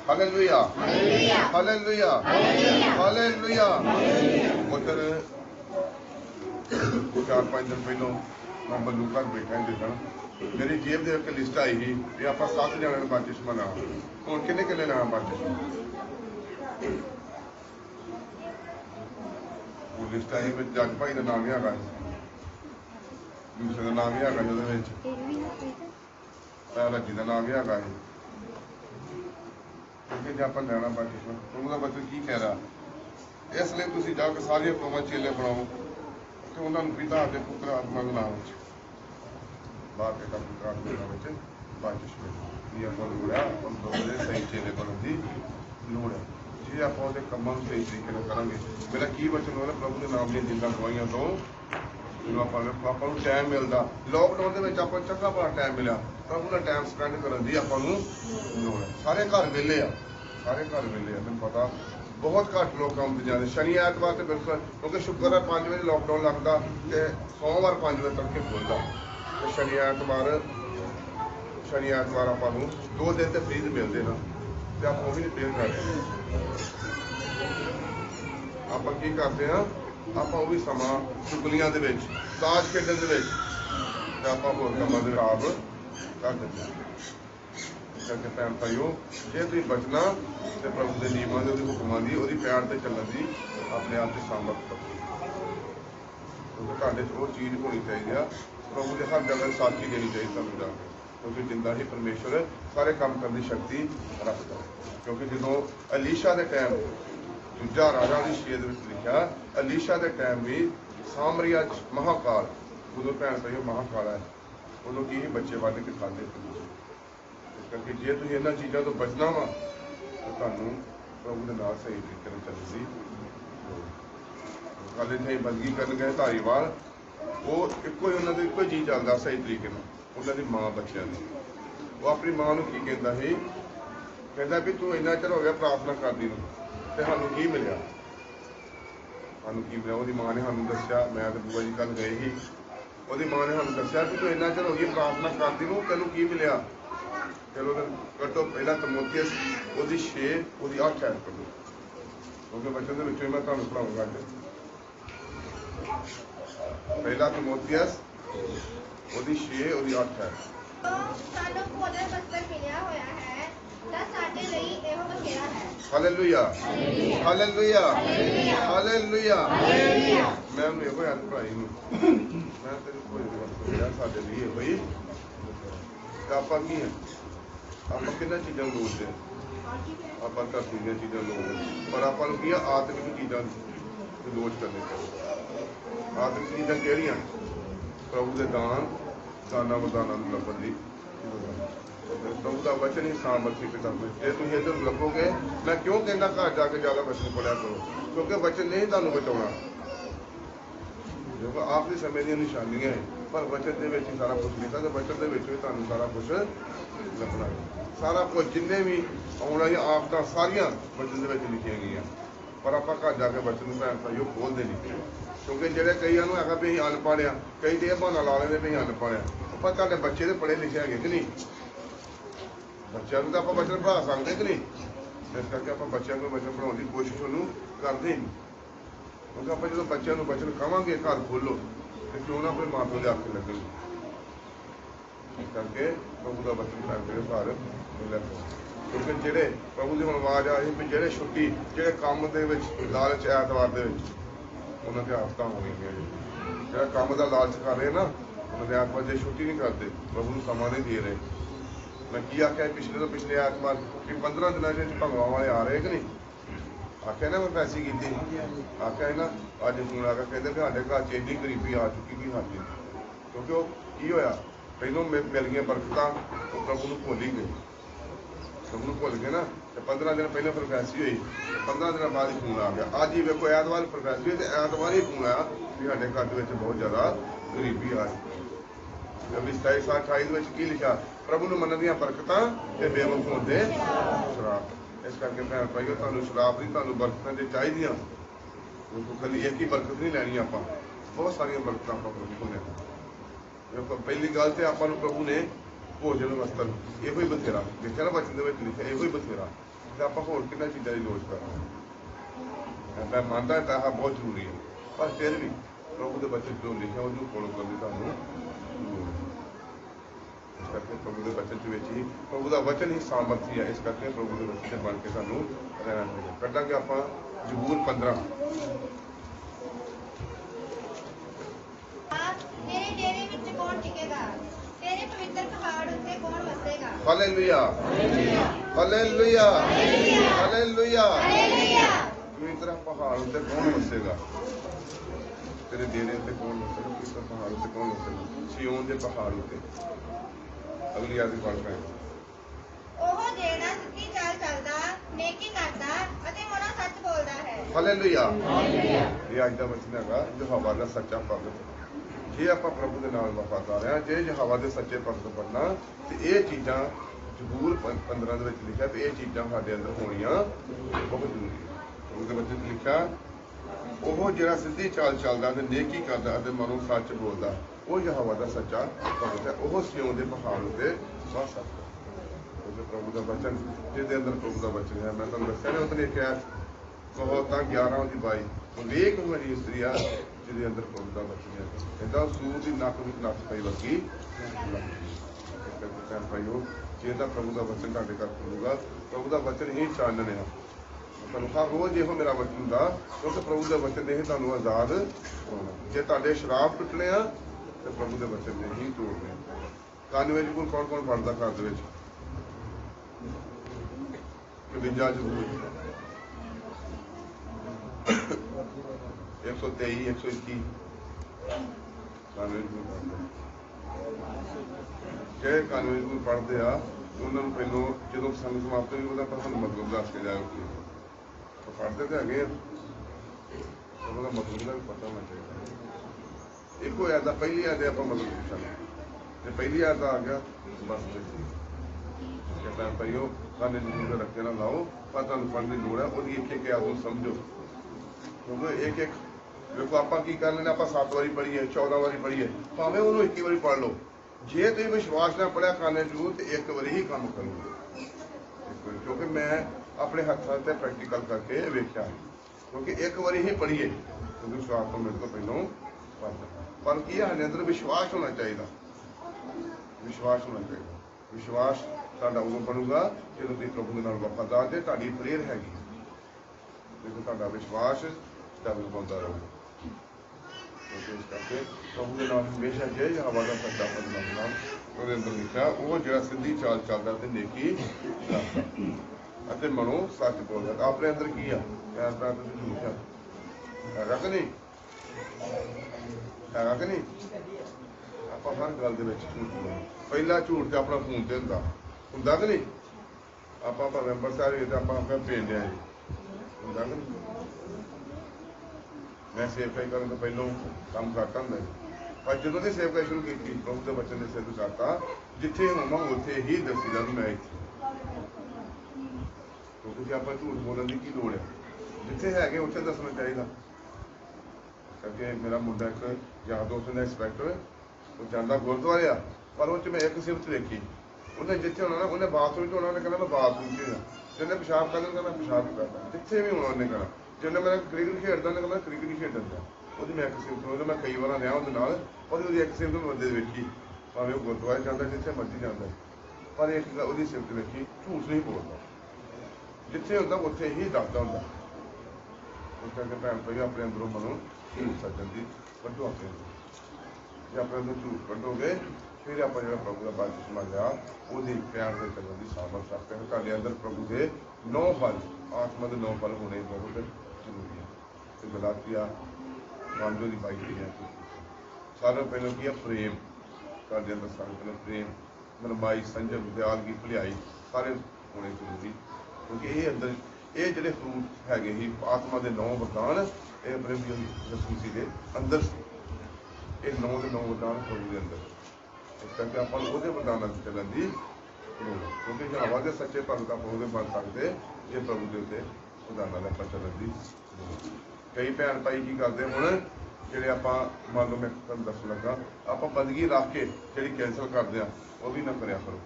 Hallelujah hallelujah hallelujah. उधर 4-5 दिन पहलों मैं बल्लू घर बैठा जिदन मेरी जेब के एक लिस्ट आई थी कि आप 7 जने बपतिस्मा लेना। हूँ किन्ने किन्ने लेना बपतिस्मा? वो लिस्ट आई जज भाई का नाम भी है, दूसरे का नाम भी है, रजी का नाम भी है। क्योंकि जो आप लेना बपतिस्मा तुम बच्चन की कह रहा, इसलिए तुम जाकर सारिया कौमां चेले बनाओ कि उन्होंने पिता के पुत्र आत्मा के नाम बाप बेटा पुत्र आत्मा के नाम बपतिस्मा की आप लोड़ है। हम दोनों सही चेले बनने की लोड़ है जी। आप कामों सही तरीके करा। मेरा की वचन हो प्रभु के नाम दी जिंदा गवाइया तो जो आप टाइम मिलता लॉकडाउन के चंगा भला टाइम मिला प्रभु का टाइम स्पेंड करने की आपको लोड़ है। सारे घर वेले आ, सारे घर वेले आ। मैं पता बहुत घट लोग काम पर जाते शनि ऐतवार तो बिल्कुल, क्योंकि शुक्र है 5 बजे लॉकडाउन लगता तो सोमवार 5 बजे तड़के खुलता तो शनि ऐतवार आपको 2 दिन तो फ्री मिलते हैं तो आप वो भी नहीं पे करते। आप की करते हैं आप वो भी समा चुगलियां ताज खेडन आप होर कामों से खराब कर देते हैं। करके भैन भाईओ जे तुम बचना तो प्रभु के नियमों की हुक्मां की वो प्यार से चलने की अपने आप से सामर्थ करो, क्योंकि तुहाडे वो चीज़ होनी चाहिए। प्रभु के हर जगह साथी देनी चाहिए तुहानूं जाके, क्योंकि जिंदा ही परमेश्वर सारे काम करने की शक्ति रखता है। क्योंकि जो अलीशा के टाइम दूजा राजा की शेद लिखा, अलीशा के टाइम भी सामरिया महाकाल उदों भैन भाईओ महाकाल है उदों की ही बच्चे वध के खाते। करके जे तुम इन्होंने चीज़ों तो बचना वा तो तुहानूं प्रभु के नाल सही तरीके चलने की। कल इतने बंदगी कर गए धारीवाल, वो एको ही उन्होंने एको ही चीज़ चलता सही तरीके उन्होंने माँ बच्चों की। वो अपनी माँ को की कहता है, कहता भी तू इन्ना चर हो गया प्रार्थना करदी नूं ते सानूं की मिलिया, सानूं की मिलिया। वो माँ ने सानूं दस्सिया, मैं तो बुआ जी कल गए ही, वो माँ ने सानूं दस्सिया कि तू इन्ना चर हो गई प्रार्थना करदी नूं तैनूं की मिलिया। चलो कटो पहला तमोथियस 6 8 ऐड करो, क्योंकि बच्चों के मैं तुम्हें पढ़ाऊंगा अज। पहला Timothy 6 8 add. Hallelujah hallelujah hallelujah. मैं उन्हें यो हैल्प पढ़ाई मैं तेरे कोई साडे लिए भाई आप की है आप कि चीज़ों लोड़ते हैं, आप धरती दी चीज़ों लोड़ पर आप की आत्मिक चीज़ों की लोच करनी चाहिए। आत्मिक चीज़ां केड़ियां? प्रभु के दान दाना वरदाना लभन की प्रभु का वचन ही सामर्थ्य करते। जे तुम इधर लभोगे, मैं क्यों कहना घर जाके ज़्यादा वचन पढ़िया करो, क्योंकि वचन नहीं तुहानूं बचाउणा। जो आखिरी समय दी निशानियां है, पर वचन के ही सारा कुछ लिखा तो वचन के तुहानूं सारा कुछ लभना। सारा कुछ जिन्ने भी आने वाली आफत सारिया वचन के लिखिया गई, पर आप घर जाके वचन भैन भाईओ खोलते नहीं। क्योंकि जो कई है भी अं अनपढ़ आ, कई तो यह बहाना ला लेंगे भी अनपढ़ आ, पर तुहाडे बच्चे तो पढ़े लिखे है कि नहीं? बच्चों को तो आप वचन पढ़ा सकते कि नहीं? इस करके आप बच्चों को वचन पढ़ाने की कोशिश करते ही नहीं, क्योंकि आप जो बच्चों को वचन कहांगे घर खोलो तो क्यों ना अपने माँ प्यो के आखे लगे। इस करके प्रभु का वचन घर मिले, क्योंकि जेडे प्रभु की हम आवाज आ रही भी जेडे छुट्टी जेडे काम के लालच ऐतवार उन्होंने आफत हो गई। जो काम का लालच कर रहे ना उन्होंने ऐतवार जो छुट्टी नहीं करते, प्रभु को समा नहीं दे रहे। मैं की आख्या पिछले तो पिछले ऐतवार कि 15 दिनों भगवान वाले आ रहे कि नहीं? आख्या ना मैं पैसे की आख्या ना अज फोन आ गया कहते कि साढ़े घर इन्नी गरीबी आ चुकी कि खाती, क्योंकि वो की होया पहलों मिल गई बरकत वो प्रभु को भुल ही गए। प्रभु को भुल गए ना तो 15 दिन पहले फरफैसी हुई, 15 दिन बाद ही फोन आ गया। अज ही वेखो ऐतवार फरफैसी हुई तो ऐतवार ही फोन आया कि साढ़े घर बहुत ज़्यादा गरीबी आ रही। 27-28 की लिखा प्रभु ने मन दियां बरकतां ते बेवकूफ दे शराब। इस करके भैन भाईओ तुहानूं शराब नहीं तुहानूं बरकतां ते चाहिदियां। खाली एक ही बरकत नहीं लैनी, आप बहुत सारिया बरकतां आप प्रभु को लैनी। देखो पहली गल तो आपको प्रभु ने भोजन वस्त्र यो ही बथेरा लिखा ना वचन लिखा यो ही बथेरा। तो आप होर किन्ना चीज़ों की लोच करना। मैं मानता पैसा बहुत जरूरी है, पर फिर भी प्रभु के बच्चे जो लिखा वो फॉलो करने तुहानू इस करके प्रभु के बचन ही प्रभु का वचन ही सामर्थी है। इस करके प्रभु के बच्चे बन के सानू रहना चाहिए। कटांगे आप जबूर 15। Hallelujah hallelujah hallelujah. पवित्र पहाड़ उत्ते कौन बसेगा? तेरे डेरे उत्ते कौन बसेगा? पवित्र पहाड़ उत्ते कौन बसेगा? सिय्योन दे पहाड़ उत्ते। अगली आयत पढ़ रहे हैं। ਉਹ ਜਿਹੜਾ ਸਿੱਧੀ ਚਾਲ ਚੱਲਦਾ, ਨੇਕੀ ਕਰਦਾ ਅਤੇ ਮਨੋਂ ਸੱਚ ਬੋਲਦਾ ਹੈ। ਹਾਲੇਲੂਇਆ। ਇਹ ਅੱਜ ਦਾ ਵਚਨ ਹੈਗਾ ਯਹੋਵਾ ਦਾ ਸੱਚਾ ਭਗਤ। ਜੇ ਆਪਾਂ ਪ੍ਰਭੂ ਦੇ ਨਾਲ ਵਫਾਦਾਰ ਹਾਂ, ਜੇ ਯਹੋਵਾ ਦੇ ਸੱਚੇ ਭਗਤ ਬਣਨਾ, ਤੇ ਇਹ ਚੀਜ਼ਾਂ ਜ਼ਬੂਰ 15 ਦੇ ਵਿੱਚ ਲਿਖਿਆ ਵੀ ਇਹ ਚੀਜ਼ਾਂ ਸਾਡੇ ਅੰਦਰ ਹੋਣੀਆਂ ਬਹੁਤ ਜ਼ਰੂਰੀ ਹੈ। ਉਹਦੇ ਵਿੱਚ ਲਿਖਿਆ ਉਹ ਜਿਹੜਾ ਸਿੱਧੀ ਚਾਲ ਚੱਲਦਾ ਤੇ ਨੇਕੀ ਕਰਦਾ ਅਤੇ ਮਨੋਂ ਸੱਚ ਬੋਲਦਾ, ਉਹ ਯਹੋਵਾ ਦਾ ਸੱਚਾ ਭਗਤ ਹੈ। ਉਹ ਸਿਯੋਨ ਦੇ ਪਹਾੜ ਉੱਤੇ ਵੱਸ ਸਕਦਾ। ਉਹਦੇ ਪ੍ਰਭੂ ਦਾ ਵਚਨ ਜਿਹਦੇ ਅੰਦਰ ਪ੍ਰਭੂ ਦਾ ਵਚਨ ਹੈ। ਮੈਂ ਤੁਹਾਨੂੰ ਦੱਸਿਆ ਨਾ ਉਹਨੇ ਕਿਹਾ ਕਹੋਤਾਂ 11 ਦੀ 22 ਵਿਵੇਕ ਵਾਲੀ ਇਸਤਰੀ ਆ ਜਿਹਦੇ ਅੰਦਰ ਪ੍ਰਭੂ ਦਾ ਵਚਨ ਹੈ। ਇਹਦਾ ਸੂਰ ਦੀ ਨੱਕ ਵਿੱਚ ਨੱਕ ਪਈ ਵਰਗੀ ਭਾਈਓ, ਜੇ ਤਾਂ ਪ੍ਰਭੂ ਦਾ ਵਚਨ ਤੁਹਾਡੇ ਘਰ ਖੁੱਲੂਗਾ, ਪ੍ਰਭੂ ਦਾ ਵਚਨ ਹੀ ਚਾਨਣ ਆ। ਤੁਹਾਨੂੰ ਹਰ ਰੋਜ਼ ਇਹੋ ਮੇਰਾ ਵਚਨ ਹੁੰਦਾ, ਕਿਉਂਕਿ ਪ੍ਰਭੂ ਦੇ ਵਚਨ ਨੇ ਹੀ ਤੁਹਾਨੂੰ ਆਜ਼ਾਦ ਹੋਣਾ। ਜੇ ਤੁਹਾਡੇ ਸ਼ਰਾਬ ਟੁੱਟਣੇ ਆ ਤੇ ਪ੍ਰਭੂ ਦੇ ਵਚਨ ਨੇ ਹੀ ਤੋੜਨੇ। ਕੰਨ ਵਿੱਚ ਕੋਲ ਕੌਣ ਕੌਣ ਪੜਦਾ ਘਰ ਦੇ ਵਿੱਚ? 52 ਜ਼ਰੂਰ 123 121 ਜਿਹੜੇ ਕਾਨੂੰਨ ਨੂੰ ਪੜ੍ਹਦੇ ਆ ਉਹਨਾਂ ਨੂੰ ਪਹਿਲੋਂ ਜਦੋਂ ਸੰਗ ਸਮਾਪਤ ਹੋਈ ਉਹਦਾ ਤੁਹਾਨੂੰ ਮਤਲਬ ਦੱਸ ਕੇ ਜਾਓ। ਕਿ ਪੜ੍ਹਦੇ ਤਾਂ ਹੈਗੇ ਉਹਦਾ ਮਤਲਬ ਦਾ ਵੀ ਪਤਾ ਹੋਣਾ ਚਾਹੀਦਾ। ਇੱਕੋ ਐਦਾ ਪਹਿਲੀ ਐਦੇ ਆਪਾਂ ਮਤਲਬ ਪੁੱਛਾਂਗੇ ਤੇ ਪਹਿਲੀ ਐਦ ਆ ਗਿਆ ਬਸ ਕਹਿੰਦਾ ਭਾਈਓ ਕਾਨੇ ਨੂੰ ਰੱਖੇ ਨਾ ਲਾਓ, ਪਰ ਤੁਹਾਨੂੰ ਪੜ੍ਹਨ ਦੀ ਲੋੜ ਹੈ। ਉਹਦੀ ਇੱਕ ਇੱਕ ਐਦ ਨੂੰ ਸਮਝੋ, ਕਿਉਂਕਿ ਇੱਕ ਇੱਕ ਦੇਖੋ ਆਪਾਂ ਕੀ ਕਰ ਲੈਂਦੇ, ਆਪਾਂ 7 ਵਾਰੀ ਪੜ੍ਹੀਏ 14 ਵਾਰੀ ਪੜ੍ਹੀਏ, ਭਾਵੇਂ ਉਹਨੂੰ 21 ਵਾਰੀ ਪੜ੍ਹ ਲਓ। ਜੇ ਤੁਸੀਂ ਵਿਸ਼ਵਾਸ ਨਾਲ ਪੜ੍ਹਿਆ ਕਾਨੇ ਜ਼ਰੂਰ ਤੇ ਇੱਕ ਵਾਰੀ ਹੀ ਕੰਮ ਕਰੂਗੇ। ਕਿਉਂਕਿ ਮੈਂ ਆਪਣੇ ਹੱਥਾਂ ਤੇ ਪ੍ਰੈਕਟੀਕਲ ਕਰਕੇ ਵੇਖਿਆ, ਕਿਉਂਕਿ ਇੱਕ ਵਾਰੀ ਹੀ ਪੜ੍ਹੀਏ ਕਿਉਂਕਿ ਵਿਸ਼ਵਾਸ ਤੋਂ ਮੇਰੇ ਤੋਂ ਪਹਿਲਾਂ ਪੜ੍ਹਦਾ। ਪਰ ਕੀ ਸਾਡੇ ਅੰਦਰ ਵਿਸ਼ਵਾਸ ਹੋਣਾ ਚਾਹੀਦਾ, ਵਿਸ਼ਵਾਸ ਹੋਣਾ ਚਾਹੀਦਾ। ਵਿਸ਼ਵਾਸ ਤੁਹਾਡਾ ਉਦੋਂ ਬਣੂਗਾ ਜਦੋਂ ਤੁਸੀਂ ਪ੍ਰਭੂ ਦੇ ਨਾਲ ਵਫਾਦਾਰ ਜੇ ਤੁਹਾਡੀ ਪ੍ਰੇਰ ਹੈਗੀ, ਦੇਖੋ ਤੁਹਾਡਾ ਵਿਸ਼ਵਾਸ ਸਟੈਬਲ ਹੁੰਦਾ ਰਹੂਗਾ। ਇਸ ਕਰਕੇ ਪ੍ਰਭੂ ਦੇ ਨਾਲ ਹਮੇਸ਼ਾ ਜੇ ਹਵਾ ਦਾ ਸੱਚਾ ਬੰਦਾ ਉਹਦੇ ਅੰਦਰ ਲਿਖਿਆ ਉਹ ਜਿਹੜਾ ਸਿੱਧੀ ਚਾਲ ਚੱਲਦਾ ਤੇ ਨੇਕੀ ਕਰਦਾ ਅਤੇ ਮਨੋਂ ਸੱਚ ਬੋਲਦਾ। ਆਪਣੇ ਅੰਦਰ ਕੀ ਆ? ਪਿਆਰ ਪਿਆਰ ਤੁਸੀਂ ਝੂਠ ਹੈਗਾ ਕਿ ਨਹੀਂ? ਹੈਗਾ ਕਿ ਨਹੀਂ? ਆਪਾਂ ਹਰ ਗੱਲ ਦੇ ਵਿੱਚ ਝੂਠ ਬੋਲਦੇ। ਪਹਿਲਾ ਝੂਠ ਤੇ ਆਪਣਾ ਫੋਨ ਤੇ ਹੁੰਦਾ ਕਿ ਨਹੀਂ? ਆਪਾਂ ਭਾਵੇਂ ਅੰਮ੍ਰਿਤਸਰ ਹੋਈਏ ਤਾਂ ਆਪਾਂ ਆਪਣਾ ਭੇਜਦੇ ਹਾਂ ਜੀ, ਹੁੰਦਾ ਕਿ ਨਹੀਂ? ਮੈਂ ਸੇਵਕਾਈ ਕਰਨ ਤੋਂ ਪਹਿਲਾਂ ਕੰਮ ਕਰਦਾ ਹੁੰਦਾ, ਪਰ ਜਦੋਂ ਦੀ ਸੇਵਕਾਈ ਸ਼ੁਰੂ ਕੀਤੀ ਪ੍ਰਭੂ ਦੇ ਬਚਨ ਨੇ ਸਿੱਧ ਕਰਤਾ ਜਿੱਥੇ ਹੋਵਾਂ ਉੱਥੇ ਹੀ ਦੱਸੀਦਾ ਵੀ ਮੈਂ ਇੱਥੇ। ਕਿਉਂਕਿ ਆਪਾਂ ਝੂਠ ਬੋਲਣ ਦੀ ਕੀ ਲੋੜ ਹੈ? ਜਿੱਥੇ ਹੈਗੇ ਉੱਥੇ ਦੱਸਣਾ ਚਾਹੀਦਾ। ਕਿਉਂਕਿ ਮੇਰਾ ਮੁੰਡਾ ਇੱਕ ਯਾਰ ਦੋਸਤ ਦਾ ਇੰਸਪੈਕਟਰ, ਉਹ ਜਾਂਦਾ ਗੁਰਦੁਆਰੇ ਆ, ਪਰ ਉਹ 'ਚ ਮੈਂ ਇੱਕ ਸਿਫਤ ਵੇਖੀ, ਉਹਨੇ ਜਿੱਥੇ ਹੋਣਾ ਨਾ ਉਹਨੇ ਬਾਥਰੂਮ 'ਚ ਹੋਣਾ, ਉਹਨੇ ਕਹਿੰਦਾ ਮੈਂ ਬਾਥਰੂਮ 'ਚ ਹਾਂ। ਜਿਹਨੇ ਪਿਸ਼ਾਬ ਕਰਨਾ ਕਹਿੰਦਾ ਪਿਸ਼ਾਬ ਹੀ ਕਰਦਾ, ਜਿੱਥੇ ਵੀ ਹੋਣਾ ਉਹਨੇ ਕਹਿਣਾ। ਜਿਹਨੇ ਮੇਰਾ ਕ੍ਰਿਕਟ ਖੇਡਦਾ ਉਹਨੇ ਕਹਿੰਦਾ ਕ੍ਰਿਕਟ ਹੀ ਖੇਡਣ ਦਾ। ਉਹਦੀ ਮੈਂ ਇੱਕ ਸਿਫਤ ਉਹਦੇ ਮੈਂ ਕਈ ਵਾਰ ਰਿਹਾ ਉਹਦੇ ਨਾਲ, ਉਹਦੀ ਇੱਕ ਸਿਫਤ ਬੰਦੇ ਵੇਖੀ, ਭਾਵੇਂ ਉਹ ਗੁਰਦੁਆਰੇ ਜਾਂਦਾ ਜਿੱਥੇ ਮਰਜ਼ੀ ਜਾਂਦਾ, ਪਰ ਇੱਕ ਉਹਦੀ ਸਿਫਤ ਵੇਖੀ ਝੂਠ ਨਹੀਂ ਬੋਲਦਾ। ਜਿੱਥੇ ਹੁੰਦਾ ਉੱਥੇ ਹੀ ਦੱਸਦਾ ਹੁੰਦਾ। ਇਸ ਕਰਕੇ ਭੈਣ ਭਾਈ ਆਪਣੇ ਅੰਦਰੋਂ ਮਨੋਂ ਝੂਠ ਸੱਜਣ ਦੀ ਵੱਡੋ ਆਪਣੇ ਜੇ ਆਪਣੇ ਅੰਦਰ ਝੂਠ ਕੱਢੋਗੇ ਫਿਰ ਆਪਾਂ ਜਿਹੜਾ ਪ੍ਰਭੂ ਦਾ ਬਪਤਿਸਮਾ ਲਿਆ ਉਹਦੀ ਪਿਆਰ ਦੇ ਚੱਲਣ ਦੀ ਸਾਮਰਥ ਰੱਖਦੇ ਹਾਂ। ਤੁਹਾਡੇ ਅੰਦਰ ਪ੍ਰਭੂ ਦੇ 9 ਫਲ, ਆਤਮਾ ਦੇ 9 ਫਲ ਹੋਣੇ ਬਹੁਤ ਜ਼ਰੂਰੀ ਹੈ। ਤੇ ਗਲਾਤੀਆ 5 ਦੀ 22 ਹੈ। ਸਾਰਿਆਂ ਪਹਿਲਾਂ ਕੀ ਹੈ? ਪ੍ਰੇਮ। ਤੁਹਾਡੇ ਅੰਦਰ ਸਾਰਿਆਂ ਪਹਿਲਾਂ ਪ੍ਰੇਮ, ਨਰਮਾਈ, ਸੰਜਮ, ਦਿਆਲਗੀ, ਭਲਾਈ ਸਾਰੇ ਹੋਣੇ ਜ਼ਰੂਰੀ, ਕਿਉਂਕਿ ਇਹ ਅੰਦਰ ਇਹ ਜਿਹੜੇ ਫਰੂਟ ਹੈਗੇ ਸੀ ਆਤਮਾ ਦੇ 9 ਵਰਦਾਨ, ਇਹ ਆਪਣੇ ਯਿਸੂ ਦੇ ਅੰਦਰ ਸੀ। ਇਹ 9 ਦੇ 9 ਵਰਦਾਨ ਪ੍ਰਭੂ ਦੇ ਅੰਦਰ। ਇਸ ਕਰਕੇ ਆਪਾਂ ਨੂੰ ਉਹਦੇ ਵਰਦਾਨਾਂ 'ਚ ਚੱਲਣ ਦੀ ਲੋੜ, ਕਿਉਂਕਿ ਹਵਾ ਦੇ ਸੱਚੇ ਭਗਤ ਆਪਾਂ ਉਹਦੇ ਬਣ ਸਕਦੇ ਜੇ ਪ੍ਰਭੂ ਦੇ ਉੱਤੇ ਵਰਦਾਨਾਂ ਦਾ ਆਪਾਂ ਚੱਲਣ ਦੀ ਲੋੜ। ਕਈ ਭੈਣ ਭਾਈ ਕੀ ਕਰਦੇ ਹੁਣ, ਜਿਹੜੇ ਆਪਾਂ ਮੰਨ ਲਓ ਮੈਂ ਤੁਹਾਨੂੰ ਦੱਸਣ ਲੱਗਾ, ਆਪਾਂ ਬੰਦਗੀ ਰੱਖ ਕੇ ਜਿਹੜੀ ਕੈਂਸਲ ਕਰਦੇ ਆ ਉਹ ਵੀ ਨਾ ਕਰਿਆ ਕਰੋ,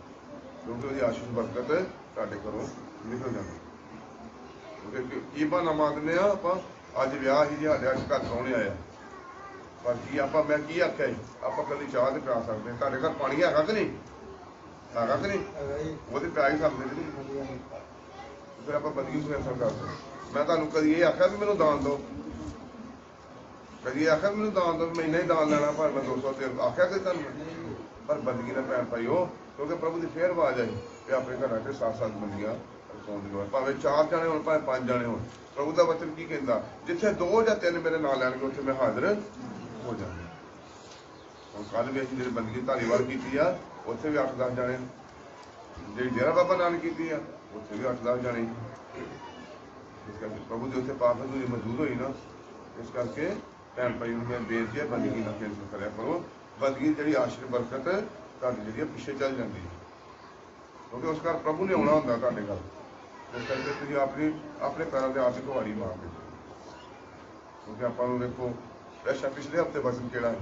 ਕਿਉਂਕਿ ਉਹਦੀ ਆਸ਼ੀਸ਼ ਬਰਕਤ ਤੁਹਾਡੇ ਘਰੋਂ ਨਿਕਲ ਜਾਂਦੀ। ਕੀ ਬਹਾਨਾ ਮਾਰ ਦਿੰਦੇ ਆ ਆਪਾਂ, ਅੱਜ ਵਿਆਹ ਸੀ ਜੀ ਸਾਡੇ ਅੱਜ ਘਰ ਪ੍ਰਾਹੁਣੇ ਆਇਆ, ਪਰ ਕੀ ਆਪਾਂ ਮੈਂ ਕੀ ਆਖਿਆ ਜੀ, ਆਪਾਂ ਕਦੀ ਚਾਹ ਤੇ ਪਿਆ ਸਕਦੇ ਹਾਂ, ਤੁਹਾਡੇ ਘਰ ਪਾਣੀ ਹੈਗਾ ਕਿ ਨਹੀਂ, ਹੈਗਾ ਕਿ ਨਹੀਂ, ਉਹਦੇ ਪਿਆ ਹੀ ਸਕਦੇ ਜੀ, ਫਿਰ ਆਪਾਂ ਬੰਦਗੀ ਨੂੰ ਕੈਂਸਲ ਕਰਦੇ। ਮੈਂ ਤੁਹਾਨੂੰ ਕਦੀ ਇਹ ਆਖਿਆ ਵੀ ਮੈਨੂੰ ਦਾਨ ਦਿਓ, ਕਦੀ ਆਖਿਆ ਮੈਨੂੰ ਦਾਨ ਦਿਓ, ਮੈਂ ਇੰਨਾ ਹੀ ਦਾਨ ਲੈਣਾ ਪਰ ਮੈਂ 200 ਤੇ ਆਖਿਆ ਕਿ ਤੁਹਾਨੂੰ, ਪਰ ਬੰਦਗੀ ਦਾ ਭੈਣ ਭਾਈ ਉਹ, ਕਿਉਂਕਿ ਪ੍ਰਭੂ ਦੀ ਫੇਰ ਆਵਾਜ਼ ਆਈ ਕਿ ਆਪਣੇ ਘਰਾਂ 'ਚ 7-7 ਬੰਦੀਆਂ ਰਖਾਉਣ ਦੀ ਲੋੜ, ਭਾਵੇਂ 4 ਜਾਣੇ ਹੋਣ ਭਾਵੇਂ 5 ਜਾਣੇ ਹੋਣ। ਪ੍ਰਭੂ ਦਾ ਵਚਨ ਕੀ ਕਹਿੰਦਾ, ਜਿੱਥੇ 2 ਜਾਂ 3 ਮੇਰੇ ਨਾਂ ਲੈਣਗੇ ਉੱਥੇ ਮੈਂ ਹਾਜ਼ਰ ਹੋ ਜਾਵਾਂਗਾ। ਹੁਣ ਕੱਲ੍ਹ ਵੀ ਅਸੀਂ ਜਿਹੜੀ ਬੰਦਗੀ ਧਾਲੀਵਾਲ ਕੀਤੀ ਆ ਉੱਥੇ ਵੀ 8-10 ਜਾਣੇ, ਜਿਹੜੀ ਡੇਰਾ ਬਾਬਾ ਨਾਨਕ ਕੀਤੀ ਆ ਉੱਥੇ ਵੀ 8-10 ਜਾਣੇ। ਇਸ ਕਰਕੇ ਪ੍ਰਭੂ ਦੇ ਉੱਥੇ ਪਾਪ ਹਜ਼ੂਰੀ ਮੌਜੂਦ ਹੋਈ ਨਾ, ਇਸ ਕਰਕੇ ਭੈਣ ਭਾਈ ਨੂੰ ਮੈਂ ਬੇਨਤੀ ਹੈ ਬੰਦਗੀ ਨਾ ਕੈਂਸਲ ਕਰਿਆ ਕਰੋ। ਬੰਦਗੀ ਜਿਹੜੀ ਆਸ਼ੀਰਵਾਦ ਬਰਕਤ ਤੁਹਾਡੀ ਜਿਹੜੀ ਪਿੱਛੇ ਚੱਲ ਜਾਂਦੀ ਹੈ, ਕਿਉਂਕਿ ਉਸ ਘਰ ਪ੍ਰਭੂ ਨੇ ਆਉਣਾ ਹੁੰਦਾ ਤੁਹਾਡੇ ਘਰ। ਇਸ ਕਰਕੇ ਤੁਸੀਂ ਆਪਣੇ ਪੈਰਾਂ ਦੇ ਆਪ ਹੀ ਕੁਹਾੜੀ ਮਾਰਦੇ, ਕਿਉਂਕਿ ਆਪਾਂ ਨੂੰ ਦੇਖੋ ਅੱਛਾ ਪਿਛਲੇ ਹਫ਼ਤੇ ਵਚਨ ਕਿਹੜਾ ਹੈ,